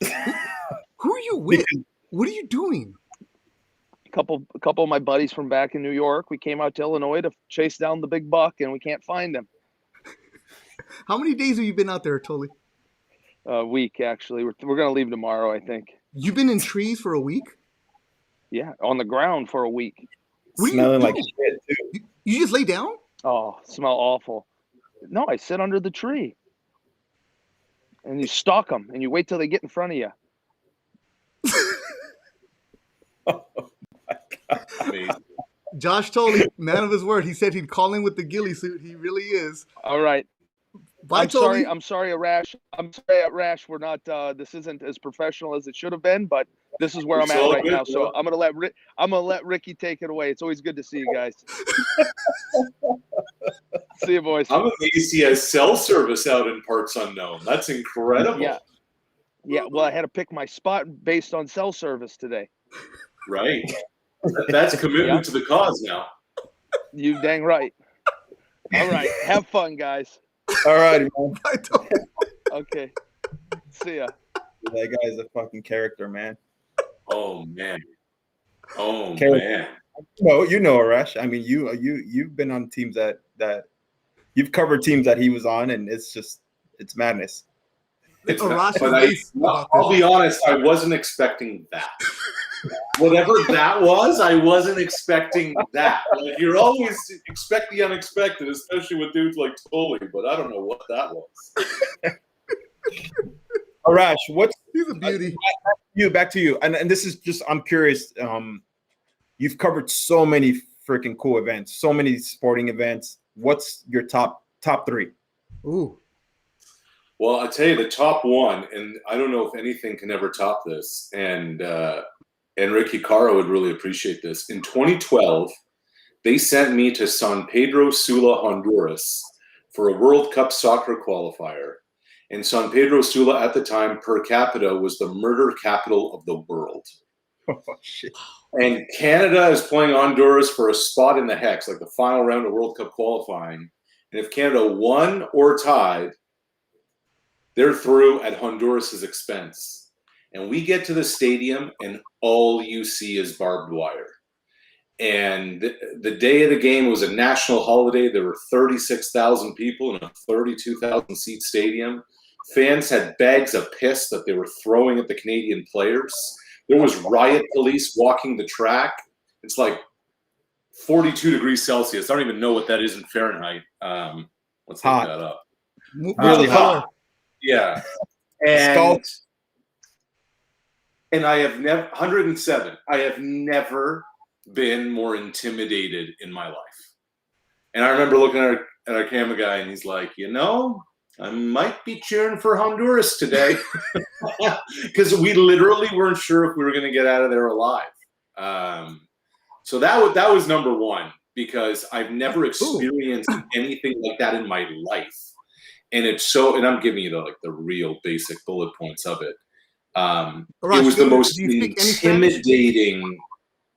Who are you with? What are you doing? A couple of my buddies from back in New York. We came out to Illinois to chase down the big buck, and we can't find him. How many days have you been out there, Tully? A week, actually. We're going to leave tomorrow, I think. You've been in trees for a week? Yeah, on the ground for a week. Smelling like shit, too. You just lay down? Oh, smell awful. No, I sit under the tree. And you stalk them, and you wait till they get in front of you. Oh, my God. Amazing. Josh Tully, man of his word. He said he'd call in with the ghillie suit. He really is. All right. Bye, Tully. I'm sorry, Arash. We're not. This isn't as professional as it should have been, but this is where I'm at right now. So I'm gonna let Ricky take it away. It's always good to see you guys. See you, boys. I'm amazed he has cell service out in Parts Unknown. That's incredible. Yeah. Well, I had to pick my spot based on cell service today. Right. That's commitment to the cause now. You dang right. All right. Have fun, guys. All right, man. Bye, Tully. Okay. See ya. That guy's a fucking character, man. Oh man. Oh Okay. man. No, you know Arash. I mean, you've been on teams that you've covered teams that he was on, and it's madness. I'll be honest, I wasn't expecting that. Whatever that was, I wasn't expecting that. Like, you're always expect the unexpected, especially with dudes like Tully, but I don't know what that was. Arash, He's a beauty. Back to you. And this is just, I'm curious. You've covered so many freaking cool events, so many sporting events. What's your top three? Ooh. Well, I'll tell you the top one, and I don't know if anything can ever top this, and Ricky Caro would really appreciate this. In 2012, they sent me to San Pedro Sula, Honduras for a World Cup soccer qualifier. And San Pedro Sula at the time, per capita, was the murder capital of the world. Oh, shit. And Canada is playing Honduras for a spot in the Hex, like the final round of World Cup qualifying. And if Canada won or tied, they're through at Honduras' expense. And we get to the stadium, and all you see is barbed wire. And the day of the game was a national holiday. There were 36,000 people in a 32,000-seat stadium. Fans had bags of piss that they were throwing at the Canadian players. There was riot police walking the track. It's like 42 degrees Celsius. I don't even know what that is in Fahrenheit. Let's look that up. Really hot. Yeah. And I have never, 107, I have never been more intimidated in my life. And I remember looking at our camera guy, and he's like, I might be cheering for Honduras today. Because we literally weren't sure if we were going to get out of there alive. So that was number one, because I've never experienced anything like that in my life. And and I'm giving you the real basic bullet points of it. It was the most intimidating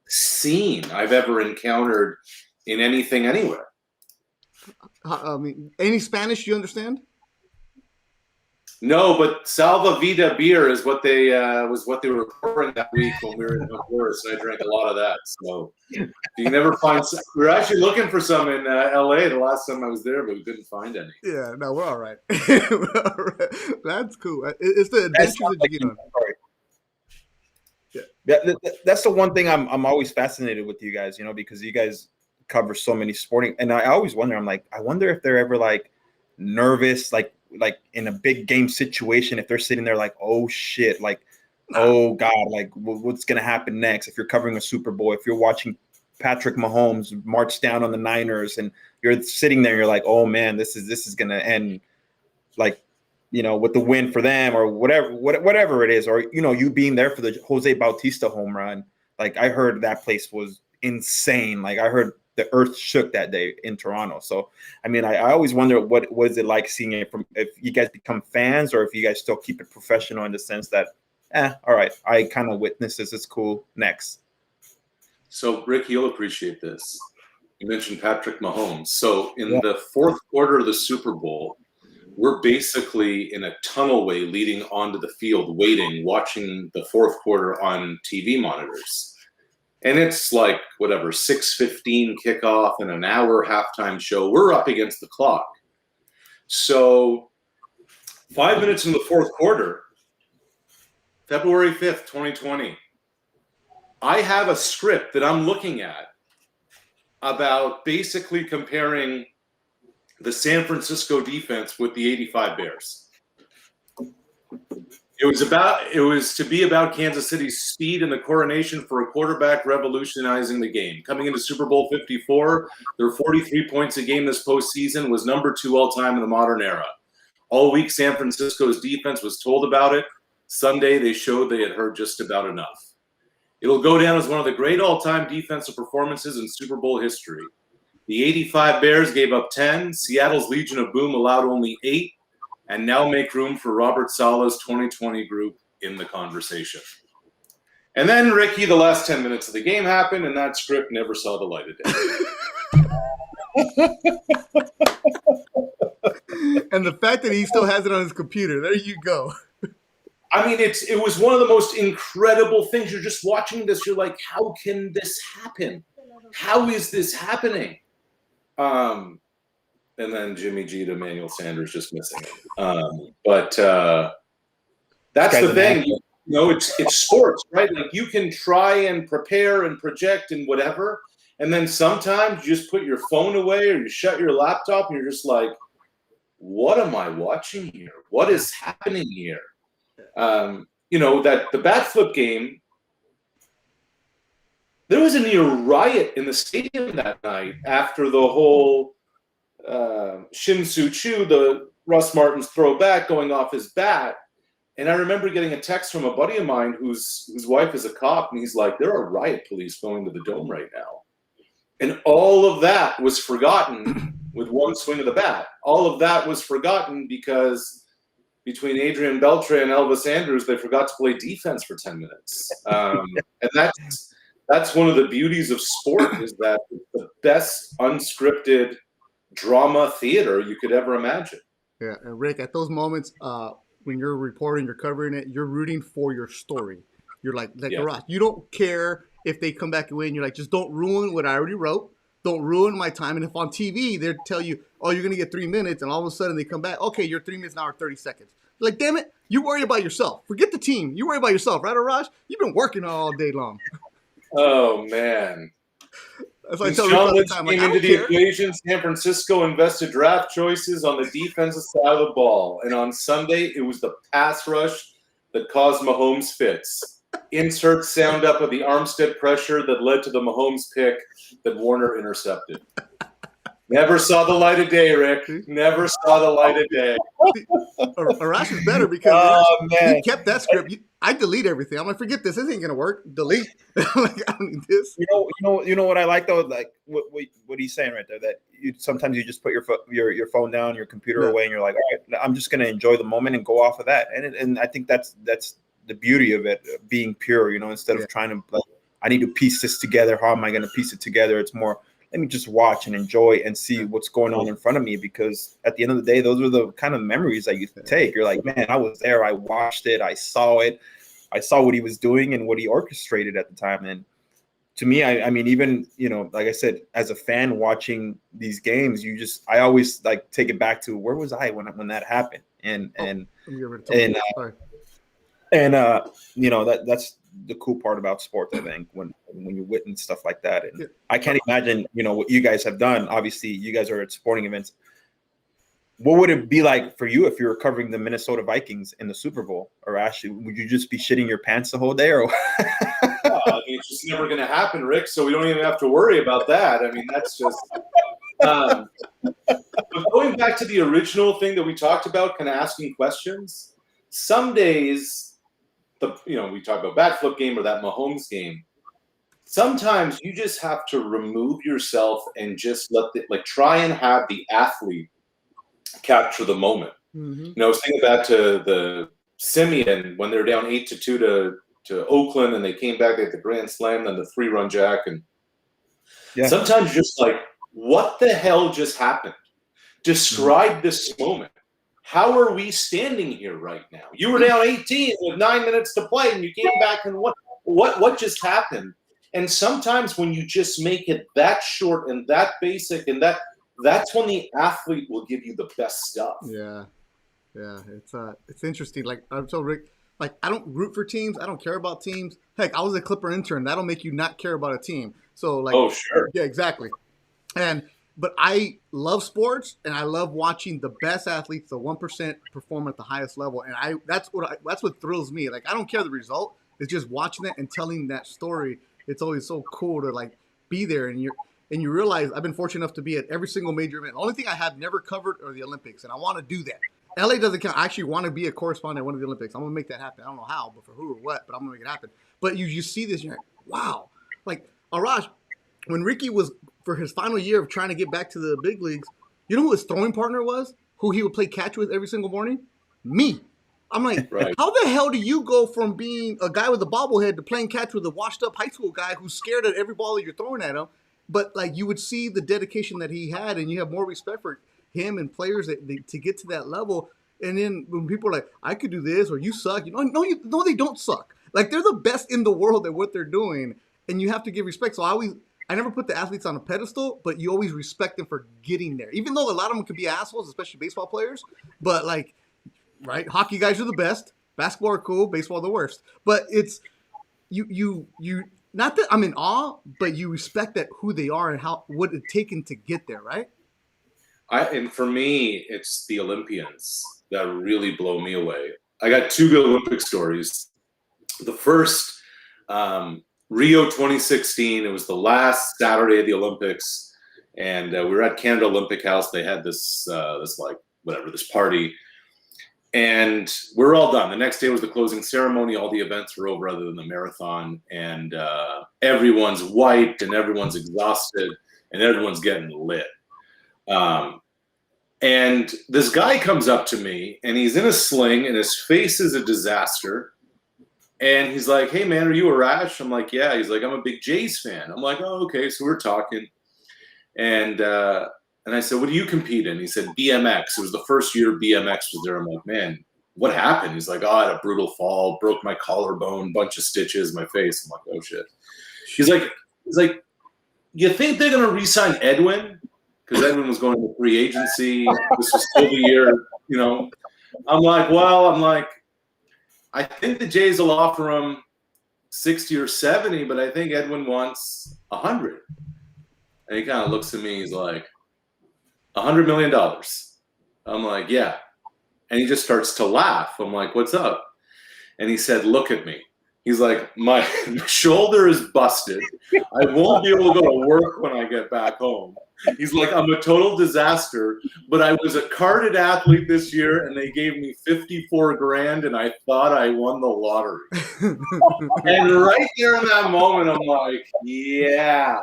scene I've ever encountered in anything anywhere. I mean, any Spanish you understand? No, but Salva Vida beer is what they were pouring that week when we were in Honduras, and I drank a lot of that. So you never find. We were actually looking for some in LA the last time I was there, but we couldn't find any. Yeah, no, we're all right. We're all right. That's cool. It's the adventures that you get on. Yeah, that's the one thing I'm always fascinated with you guys, because you guys cover so many sporting, and I always wonder. I'm like, I wonder if they're ever like nervous, like in a big game situation, if they're sitting there like, oh shit, like, oh God, like what's gonna happen next? If you're covering a Super Bowl, if you're watching Patrick Mahomes march down on the Niners, and you're sitting there, and you're like, oh man, this is gonna end. Like, with the win for them or whatever it is, or, you being there for the Jose Bautista home run. Like, I heard that place was insane. Like, I heard the earth shook that day in Toronto. So, I mean, I always wonder what was it like seeing it from, if you guys become fans or if you guys still keep it professional in the sense that, all right, I kind of witnessed this. It's cool. Next. So, Rick, you'll appreciate this. You mentioned Patrick Mahomes. So in the fourth quarter of the Super Bowl, we're basically in a tunnelway leading onto the field, waiting, watching the fourth quarter on TV monitors. And it's like, whatever, 6:15 kickoff and an hour halftime show. We're up against the clock. So 5 minutes in the fourth quarter, February 5th, 2020, I have a script that I'm looking at about basically comparing the San Francisco defense with the 85 Bears. It was to be about Kansas City's speed and the coronation for a quarterback revolutionizing the game. Coming into Super Bowl 54, their 43 points a game this postseason was number 2 all time in the modern era. All week, San Francisco's defense was told about it. Sunday, they showed they had heard just about enough. It'll go down as one of the great all-time defensive performances in Super Bowl history. The 85 Bears gave up 10. Seattle's Legion of Boom allowed only 8, and now make room for Robert Saleh's 2020 group in the conversation. And then, Ricky, the last 10 minutes of the game happened, and that script never saw the light of day. And the fact that he still has it on his computer, there you go. I mean, it was one of the most incredible things. You're just watching this. You're like, how can this happen? How is this happening? And then Jimmy G to Emmanuel Sanders just missing it. But that's the thing. It's sports, right? Like, you can try and prepare and project and whatever. And then sometimes you just put your phone away or you shut your laptop and you're just like, what am I watching here? What is happening here? That the bat flip game, there was a near riot in the stadium that night after the whole Shin Soo Choo, the Russ Martin's throwback going off his bat. And I remember getting a text from a buddy of mine whose wife is a cop, and he's like, there are riot police going to the Dome right now. And all of that was forgotten with one swing of the bat. All of that was forgotten because between Adrian Beltre and Elvis Andrews, they forgot to play defense for 10 minutes. And that's one of the beauties of sport, is that it's the best unscripted drama theater you could ever imagine. Yeah, and Rick, at those moments, when you're reporting, you're covering it, you're rooting for your story. You're like Arash, you don't care if they come back and win. You're like, just don't ruin what I already wrote. Don't ruin my time. And if on TV, they tell you, oh, you're going to get 3 minutes, and all of a sudden they come back, okay, you're 3 minutes now or 30 seconds. You're like, damn it, you worry about yourself. Forget the team. You worry about yourself, right, Arash? You've been working all day long. Oh, man. That's why I tell you all the time. Came into the equation, San Francisco invested draft choices on the defensive side of the ball. And on Sunday, it was the pass rush that caused Mahomes fits. Insert sound up of the Armstead pressure that led to the Mahomes pick that Warner intercepted. Never saw the light of day, Rick. Never saw the light of day. Arash is better because he kept that script. I delete everything. I'm like, forget this. This ain't gonna work. Delete. Like, I don't need this. You know what I like though, like what he's saying right there. That sometimes you just put your phone down, your computer away, and you're like, all right, I'm just gonna enjoy the moment and go off of that. And I think that's the beauty of it, being pure. Instead of trying to I need to piece this together. How am I gonna piece it together? It's more, let me just watch and enjoy and see what's going on in front of me, because at the end of the day, those are the kind of memories that you take. You're like, man, I was there. I watched it. I saw it. I saw what he was doing and what he orchestrated at the time. And to me, I mean, even, like I said, as a fan watching these games, I always like take it back to where was I when that happened? That's the cool part about sports, I think, when you witness stuff like that. And I can't imagine, what you guys have done. Obviously, you guys are at sporting events. What would it be like for you if you were covering the Minnesota Vikings in the Super Bowl? Or actually, would you just be shitting your pants the whole day? Or it's just never going to happen, Rick. So we don't even have to worry about that. I mean, that's just But going back to the original thing that we talked about, kind of asking questions, some days, we talk about backflip game or that Mahomes game. Sometimes you just have to remove yourself and just try and have the athlete capture the moment. Mm-hmm. I was thinking back to the Simeon when they were down 8-2 to Oakland, and they came back at the grand slam, then the 3-run jack, and sometimes just like, what the hell just happened? Describe this moment. How are we standing here right now? You were down 18 with 9 minutes to play, and you came back, and what just happened? And sometimes when you just make it that short and that basic, and that's when the athlete will give you the best stuff. Yeah, it's interesting. Like I'm so Rick. Like I don't root for teams. I don't care about teams. Heck, I was a Clipper intern. That'll make you not care about a team. So like, oh sure, yeah, exactly. But I love sports, and I love watching the best athletes, the 1%, perform at the highest level, and that's what thrills me. Like I don't care the result. It's just watching it and telling that story. It's always so cool to like be there, and you realize I've been fortunate enough to be at every single major event. The only thing I have never covered are the Olympics, and I want to do that. LA doesn't count. I actually want to be a correspondent at one of the Olympics. I'm gonna make that happen. I don't know how, but for who or what, but I'm gonna make it happen. But you see this, and you're like, wow, like Arash, when Ricky was for his final year of trying to get back to the big leagues, you know who his throwing partner was? Who he would play catch with every single morning? Me. I'm like, right. How the hell do you go from being a guy with a bobblehead to playing catch with a washed-up high school guy who's scared at every ball that you're throwing at him? But like you would see the dedication that he had, and you have more respect for him and players to get to that level. And then when people are like, I could do this, or you suck, no, they don't suck. Like they're the best in the world at what they're doing, and you have to give respect. So I never put the athletes on a pedestal, but you always respect them for getting there. Even though a lot of them can be assholes, especially baseball players. But like, right, hockey guys are the best. Basketball are cool. Baseball the worst. But it's you. Not that I'm in awe, but you respect that who they are and what it's taken to get there, right? And for me, it's the Olympians that really blow me away. I got two good Olympic stories. The first, Rio 2016. It was the last Saturday of the Olympics, and we were at Canada Olympic House. They had this party, and we're all done. The next day was the closing ceremony. All the events were over other than the marathon, and everyone's wiped and everyone's exhausted and everyone's getting lit. And this guy comes up to me, and he's in a sling, and his face is a disaster. And he's like, "Hey, man, are you Arash?" I'm like, "Yeah." He's like, "I'm a big Jays fan." I'm like, "Oh, okay." So we're talking. And I said, "What do you compete in?" He said, "BMX." It was the first year BMX was there. I'm like, "Man, what happened?" He's like, "Oh, I had a brutal fall, broke my collarbone, bunch of stitches in my face." I'm like, "Oh, shit." He's like, "You think they're going to re-sign Edwin?" Because Edwin was going to free agency. This was still the year, I'm like, I think the Jays will offer him 60 or 70, but I think Edwin wants 100. And he kind of looks at me. He's like, $100 million. I'm like, yeah. And he just starts to laugh. I'm like, what's up? And he said, look at me. He's like, my shoulder is busted. I won't be able to go to work when I get back home. He's like, I'm a total disaster, but I was a carded athlete this year, and they gave me $54,000, and I thought I won the lottery. And right there in that moment, I'm like, yeah.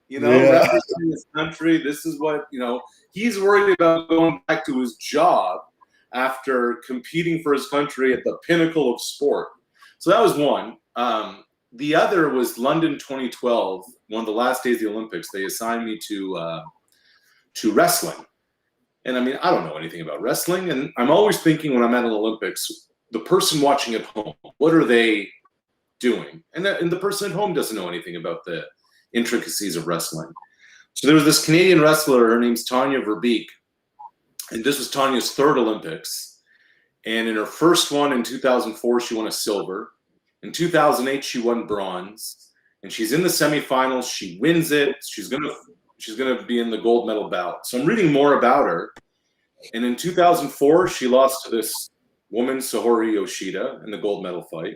Representing his country, this is what, he's worried about going back to his job after competing for his country at the pinnacle of sport. So that was one. The other was London 2012, one of the last days of the Olympics. They assigned me to wrestling. And I mean, I don't know anything about wrestling. And I'm always thinking when I'm at an Olympics, the person watching at home, what are they doing? And the person at home doesn't know anything about the intricacies of wrestling. So there was this Canadian wrestler, her name's Tanya Verbeek. And this was Tanya's third Olympics. And in her first one in 2004, she won a silver. In 2008, she won bronze, and she's in the semifinals. She wins it. She's gonna be in the gold medal bout. So I'm reading more about her. And in 2004, she lost to this woman, Sahori Yoshida, in the gold medal fight.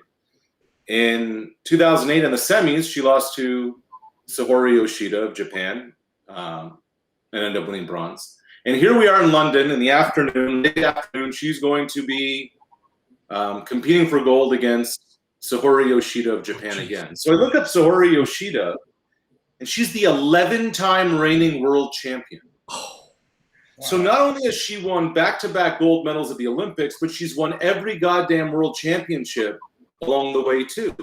In 2008, in the semis, she lost to Sahori Yoshida of Japan, and ended up winning bronze. And here we are in London in the afternoon, late afternoon. She's going to be competing for gold against Sahori Yoshida of Japan again. So I look up Sahori Yoshida, and she's the 11-time reigning world champion. Oh, wow. So not only has she won back-to-back gold medals at the Olympics, but she's won every goddamn world championship along the way too.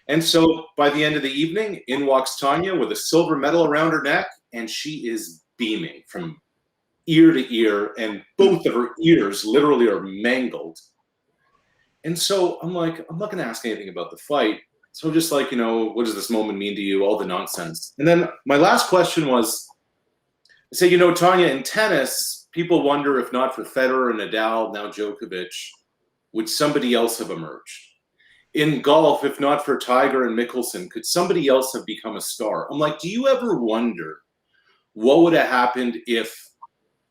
And so by the end of the evening, in walks Tanya with a silver medal around her neck, and she is beaming from ear to ear, and both of her ears literally are mangled. And so I'm like, I'm not going to ask anything about the fight. So I'm just like, what does this moment mean to you? All the nonsense. And then my last question was, I say, Tanya, in tennis, people wonder if not for Federer and Nadal, now Djokovic, would somebody else have emerged? In golf, if not for Tiger and Mickelson, could somebody else have become a star? I'm like, do you ever wonder what would have happened if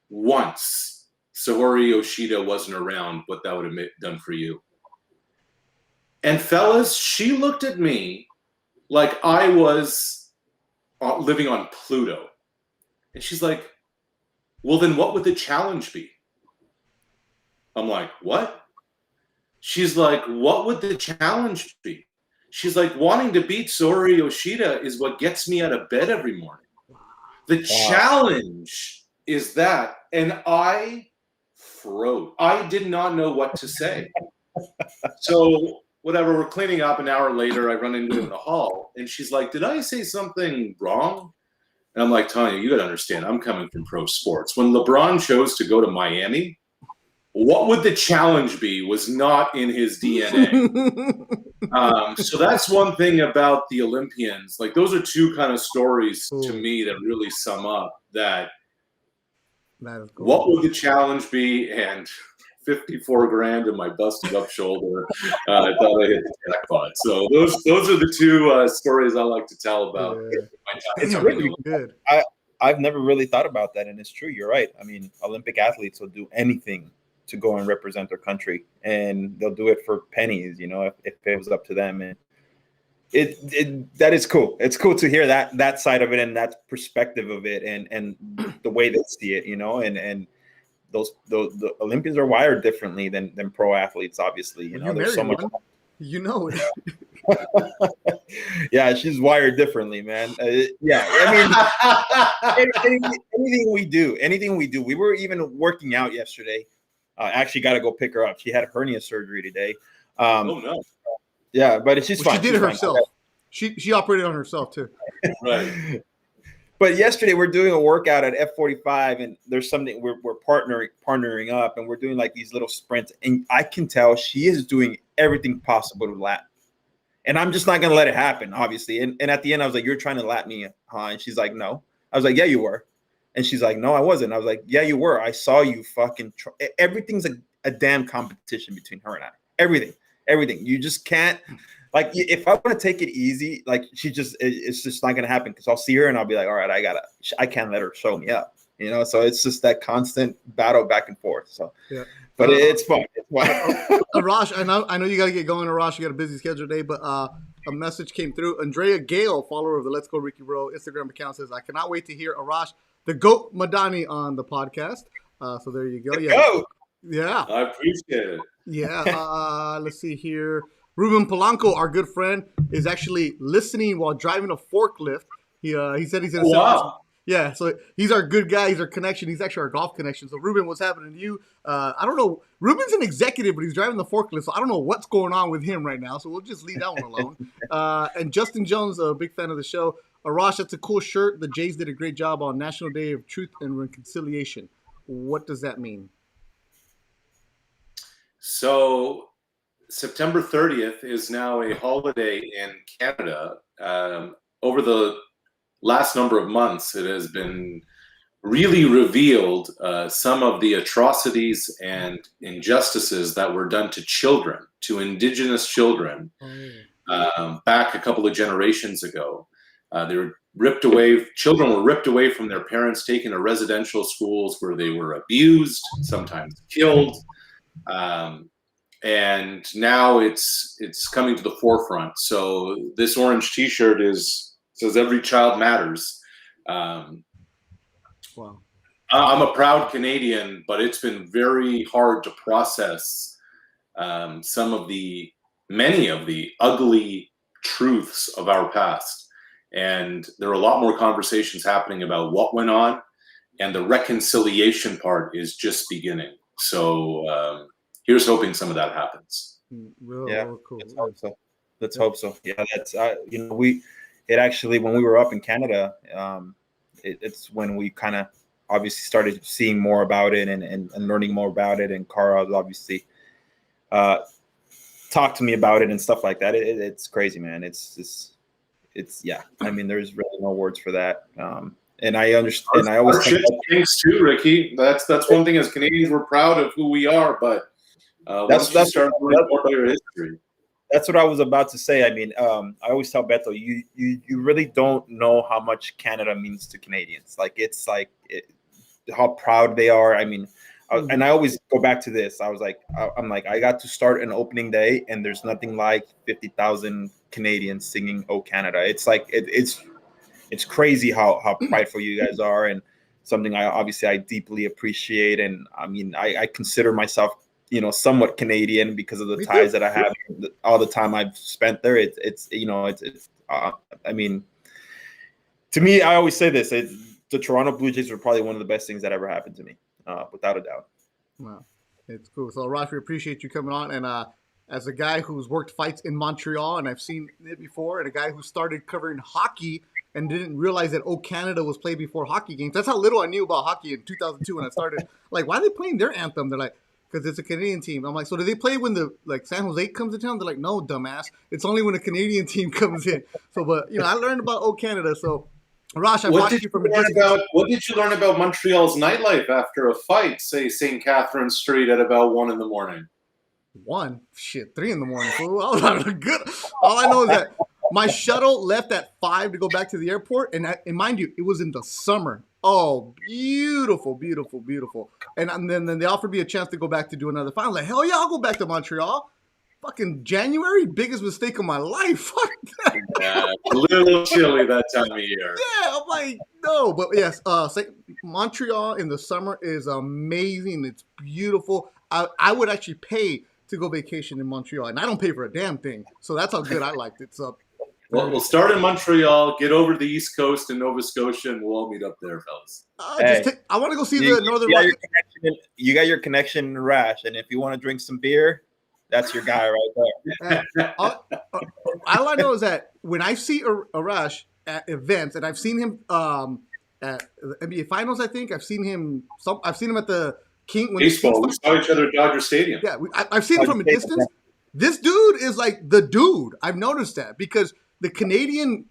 once Sahori Yoshida wasn't around, what that would have done for you? And fellas, she looked at me like I was living on Pluto. And she's like, well, then what would the challenge be? I'm like, what? She's like, what would the challenge be? She's like, wanting to beat Sahori Yoshida is what gets me out of bed every morning. The challenge is that. And I froze. I did not know what to say. So whatever, we're cleaning up. An hour later, I run into her in the hall, and she's like, did I say something wrong? And I'm like, Tanya, you got to understand, I'm coming from pro sports. When LeBron chose to go to Miami, what would the challenge be was not in his DNA. So that's one thing about the Olympians. Like, those are two kind of stories to me that really sum up that. That is cool. What would the challenge be? And 54 grand in my busted up shoulder. I thought I hit the jackpot. So those are the two stories I like to tell about. My time. It's really good. I've never really thought about that, and it's true. You're right. I mean, Olympic athletes will do anything to go and represent their country, and they'll do it for pennies, if it was up to them. And that is cool. It's cool to hear that side of it and that perspective of it, and the way they see it, and the Olympians are wired differently than pro athletes, obviously. There's so much. It. Yeah, she's wired differently, man. I mean, anything we do. We were even working out yesterday. I actually got to go pick her up. She had hernia surgery today. Oh no. Yeah, but she's fine. She did it herself. She operated on herself too. Right. But yesterday we're doing a workout at F45, and there's something we're partnering up, and we're doing like these little sprints, and I can tell she is doing everything possible to lap. And I'm just not gonna let it happen, obviously. And at the end, I was like, "You're trying to lap me, huh?" And she's like, "No." I was like, "Yeah, you were." And she's like, "No, I wasn't." I was like, "Yeah, you were. I saw you fucking everything's a damn competition between her and I. Everything. You just can't. Like, if I want to take it easy, like, it's just not gonna happen, because I'll see her and I'll be like, all right, I can't let her show me up, So it's just that constant battle back and forth. So, yeah. But it's fun. It's fun. Arash, I know you got to get going, Arash. You got a busy schedule today, but a message came through. Andrea Gale, follower of the Let's Go Ricky Bro Instagram account, says, I cannot wait to hear Arash, the GOAT Madani, on the podcast. So there you go. Yeah. I appreciate it. Yeah. Let's see here. Ruben Polanco, our good friend, is actually listening while driving a forklift. He said he's going to send Yeah, so he's our good guy. He's our connection. He's actually our golf connection. So, Ruben, what's happening to you? I don't know. Ruben's an executive, but he's driving the forklift, so I don't know what's going on with him right now. So we'll just leave that one alone. And Justin Jones, a big fan of the show. Arash, that's a cool shirt. The Jays did a great job on National Day of Truth and Reconciliation. What does that mean? So September 30th is now a holiday in Canada. Over the last number of months, it has been really revealed some of the atrocities and injustices that were done to children, to Indigenous children, back a couple of generations ago. They were ripped away. Children were ripped away from their parents, taken to residential schools where they were abused, sometimes killed. And now it's coming to the forefront. So this orange T-shirt says "Every child matters." Wow. I'm a proud Canadian, but it's been very hard to process many of the ugly truths of our past. And there are a lot more conversations happening about what went on, and the reconciliation part is just beginning. So here's hoping some of that happens. Real cool. Let's hope so. Let's hope so. Yeah, that's it actually, when we were up in Canada, it's when we kind of obviously started seeing more about it and learning more about it. And Carl obviously talked to me about it and stuff like that. It's crazy, man. It's yeah. I mean, there's really no words for that. And I understand. I always shit stinks too, Ricky. That's one thing. As Canadians, we're proud of who we are, but once you start learning more about your history. That's what I was about to say. I mean, I always tell Beto, you really don't know how much Canada means to Canadians. Like, it's like how proud they are. I mean, and I always go back to this. I was like, I got to start an opening day, and there's nothing like 50,000 Canadians singing "Oh Canada." It's like it's crazy how prideful you guys are, and something I deeply appreciate. And I mean, I consider myself, somewhat Canadian because of the ties that I have, all the time I've spent there. I mean, to me, I always say this: the Toronto Blue Jays were probably one of the best things that ever happened to me, without a doubt. Wow, it's cool. So, Arash, we appreciate you coming on. And as a guy who's worked fights in Montreal, and I've seen it before, and a guy who started covering hockey and didn't realize that "Oh Canada" was played before hockey games. That's how little I knew about hockey in 2002 when I started. Like, why are they playing their anthem? They're like, because it's a Canadian team. I'm like, so do they play when the San Jose comes to town? They're like, no, dumbass. It's only when a Canadian team comes in. So, but I learned about "Oh Canada." So, Arash, I watched you from a distance. What did you learn about Montreal's nightlife after a fight, say St. Catherine Street at about 1 a.m? 1? Shit, 3 a.m. Fool. I was having a good. All I know is that my shuttle left at 5 to go back to the airport, and mind you, it was in the summer. Oh, beautiful, beautiful, beautiful. And then they offered me a chance to go back to do another fight. I'm like, hell yeah, I'll go back to Montreal. Fucking January, biggest mistake of my life. Fuck that. Yeah, a little chilly that time of year. Yeah, I'm like, no. But yes, Montreal in the summer is amazing. It's beautiful. I would actually pay to go vacation in Montreal, and I don't pay for a damn thing. So that's how good I liked it. So well, we'll start in Montreal, get over to the East Coast in Nova Scotia, and we'll all meet up there, fellas. I want to go see the Northern Lights. You got your connection in Rash, and if you want to drink some beer, that's your guy right there. All I know is that when I see Arash at events, and I've seen him at the NBA Finals, I think I've seen him at the King baseball. We saw each other at Dodger Stadium. Yeah, I've seen him from a distance. This dude is like the dude. I've noticed that because the Canadian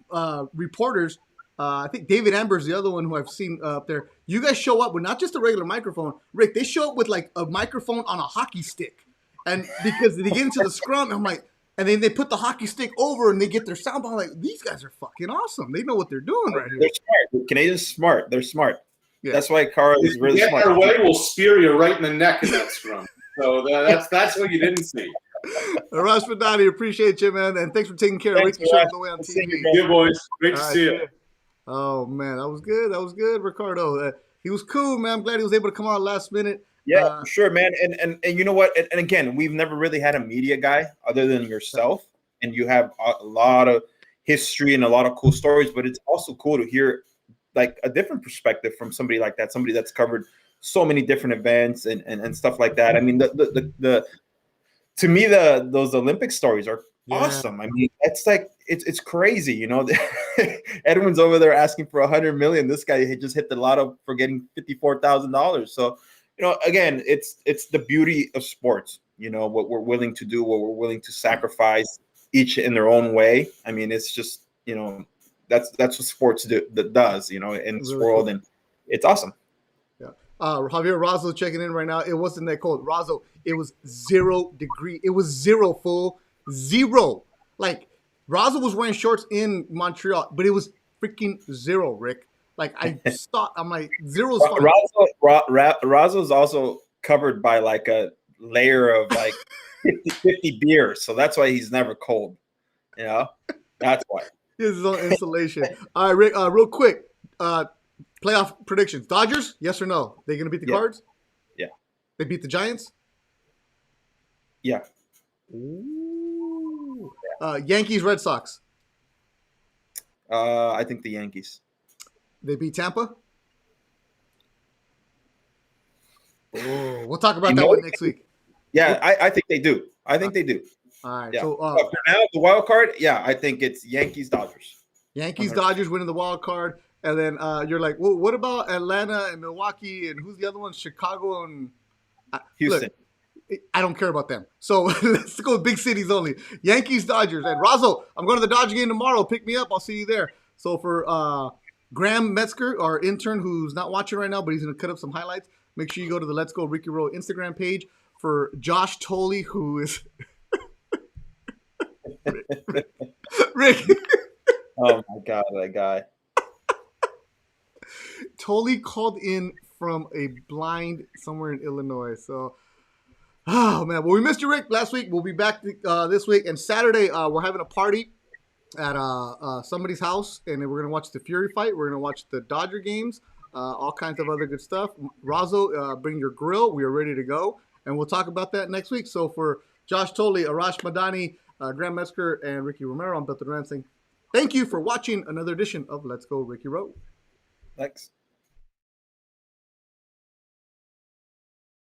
reporters, I think David Amber is the other one who I've seen up there. You guys show up with not just a regular microphone, Rick. They show up with like a microphone on a hockey stick. And because they get into the scrum, I'm like, and then they put the hockey stick over and they get their sound. I'm like, these guys are fucking awesome. They know what they're doing right here. They're smart. The Canadians smart. They're smart. Yeah. That's why Carl is really smart. Their way will spear you right in the neck in that scrum. So that's what you didn't see. Arash Madani, appreciate you, man, and thanks for taking care of Ricky Showing the way on TV. You boys, great to see you. Oh man, that was good. That was good, Ricardo. He was cool, man. I'm glad he was able to come out last minute. Yeah, for sure, man. And you know what? And again, we've never really had a media guy other than yourself, and you have a lot of history and a lot of cool stories. But it's also cool to hear like a different perspective from somebody like that, somebody that's covered so many different events and stuff like that. I mean, to me, those Olympic stories are awesome. I mean, it's like it's crazy, Edwin's over there asking for $100 million. This guy just hit the lotto for getting $54,000. So, again, it's the beauty of sports. What we're willing to do, what we're willing to sacrifice, each in their own way. I mean, it's just that's what sports does in this world, and it's awesome. Yeah. Javier Razo checking in right now. It wasn't that cold, Razo. It was 0 degree. It was 0, fool. 0. Like, Razo was wearing shorts in Montreal, but it was freaking 0, Rick. Like, I'm like, 0 is fine. Razo's also covered by like a layer of like 50 beers, so that's why he's never cold. That's why. He has his own insulation. All right, Rick, real quick. Playoff predictions. Dodgers, yes or no? They going to beat the Cards? Yeah. They beat the Giants? Yeah. Ooh. Yankees, Red Sox. I think the Yankees. They beat Tampa? Oh, we'll talk about that one next week. Yeah, I think they do. I think they do. All right. Yeah. So but for now, the wild card, yeah, I think it's Yankees, Dodgers. Yankees, 100%. Dodgers winning the wild card. And then you're like, well, what about Atlanta and Milwaukee? And who's the other one? Chicago and Houston. Look, I don't care about them. So let's go big cities only. Yankees, Dodgers. And Razo, I'm going to the Dodger game tomorrow. Pick me up. I'll see you there. So for Graham Metzger, our intern who's not watching right now, but he's going to cut up some highlights, make sure you go to the Let's Go Ricky Rowe Instagram page. For Josh Tully, who is Rick. Oh my God, that guy. Tully called in from a blind somewhere in Illinois. So, oh man, well, we missed you, Rick, last week. We'll be back this week. And Saturday, we're having a party at somebody's house, and then we're gonna watch the Fury fight. We're gonna watch the Dodger games, all kinds of other good stuff. Razo, bring your grill. We are ready to go, and we'll talk about that next week. So for Josh Tully, Arash Madani, Graham Metzger, and Ricky Romero, I'm Beto Duran saying thank you for watching another edition of Let's Go Ricky Rowe. Thanks.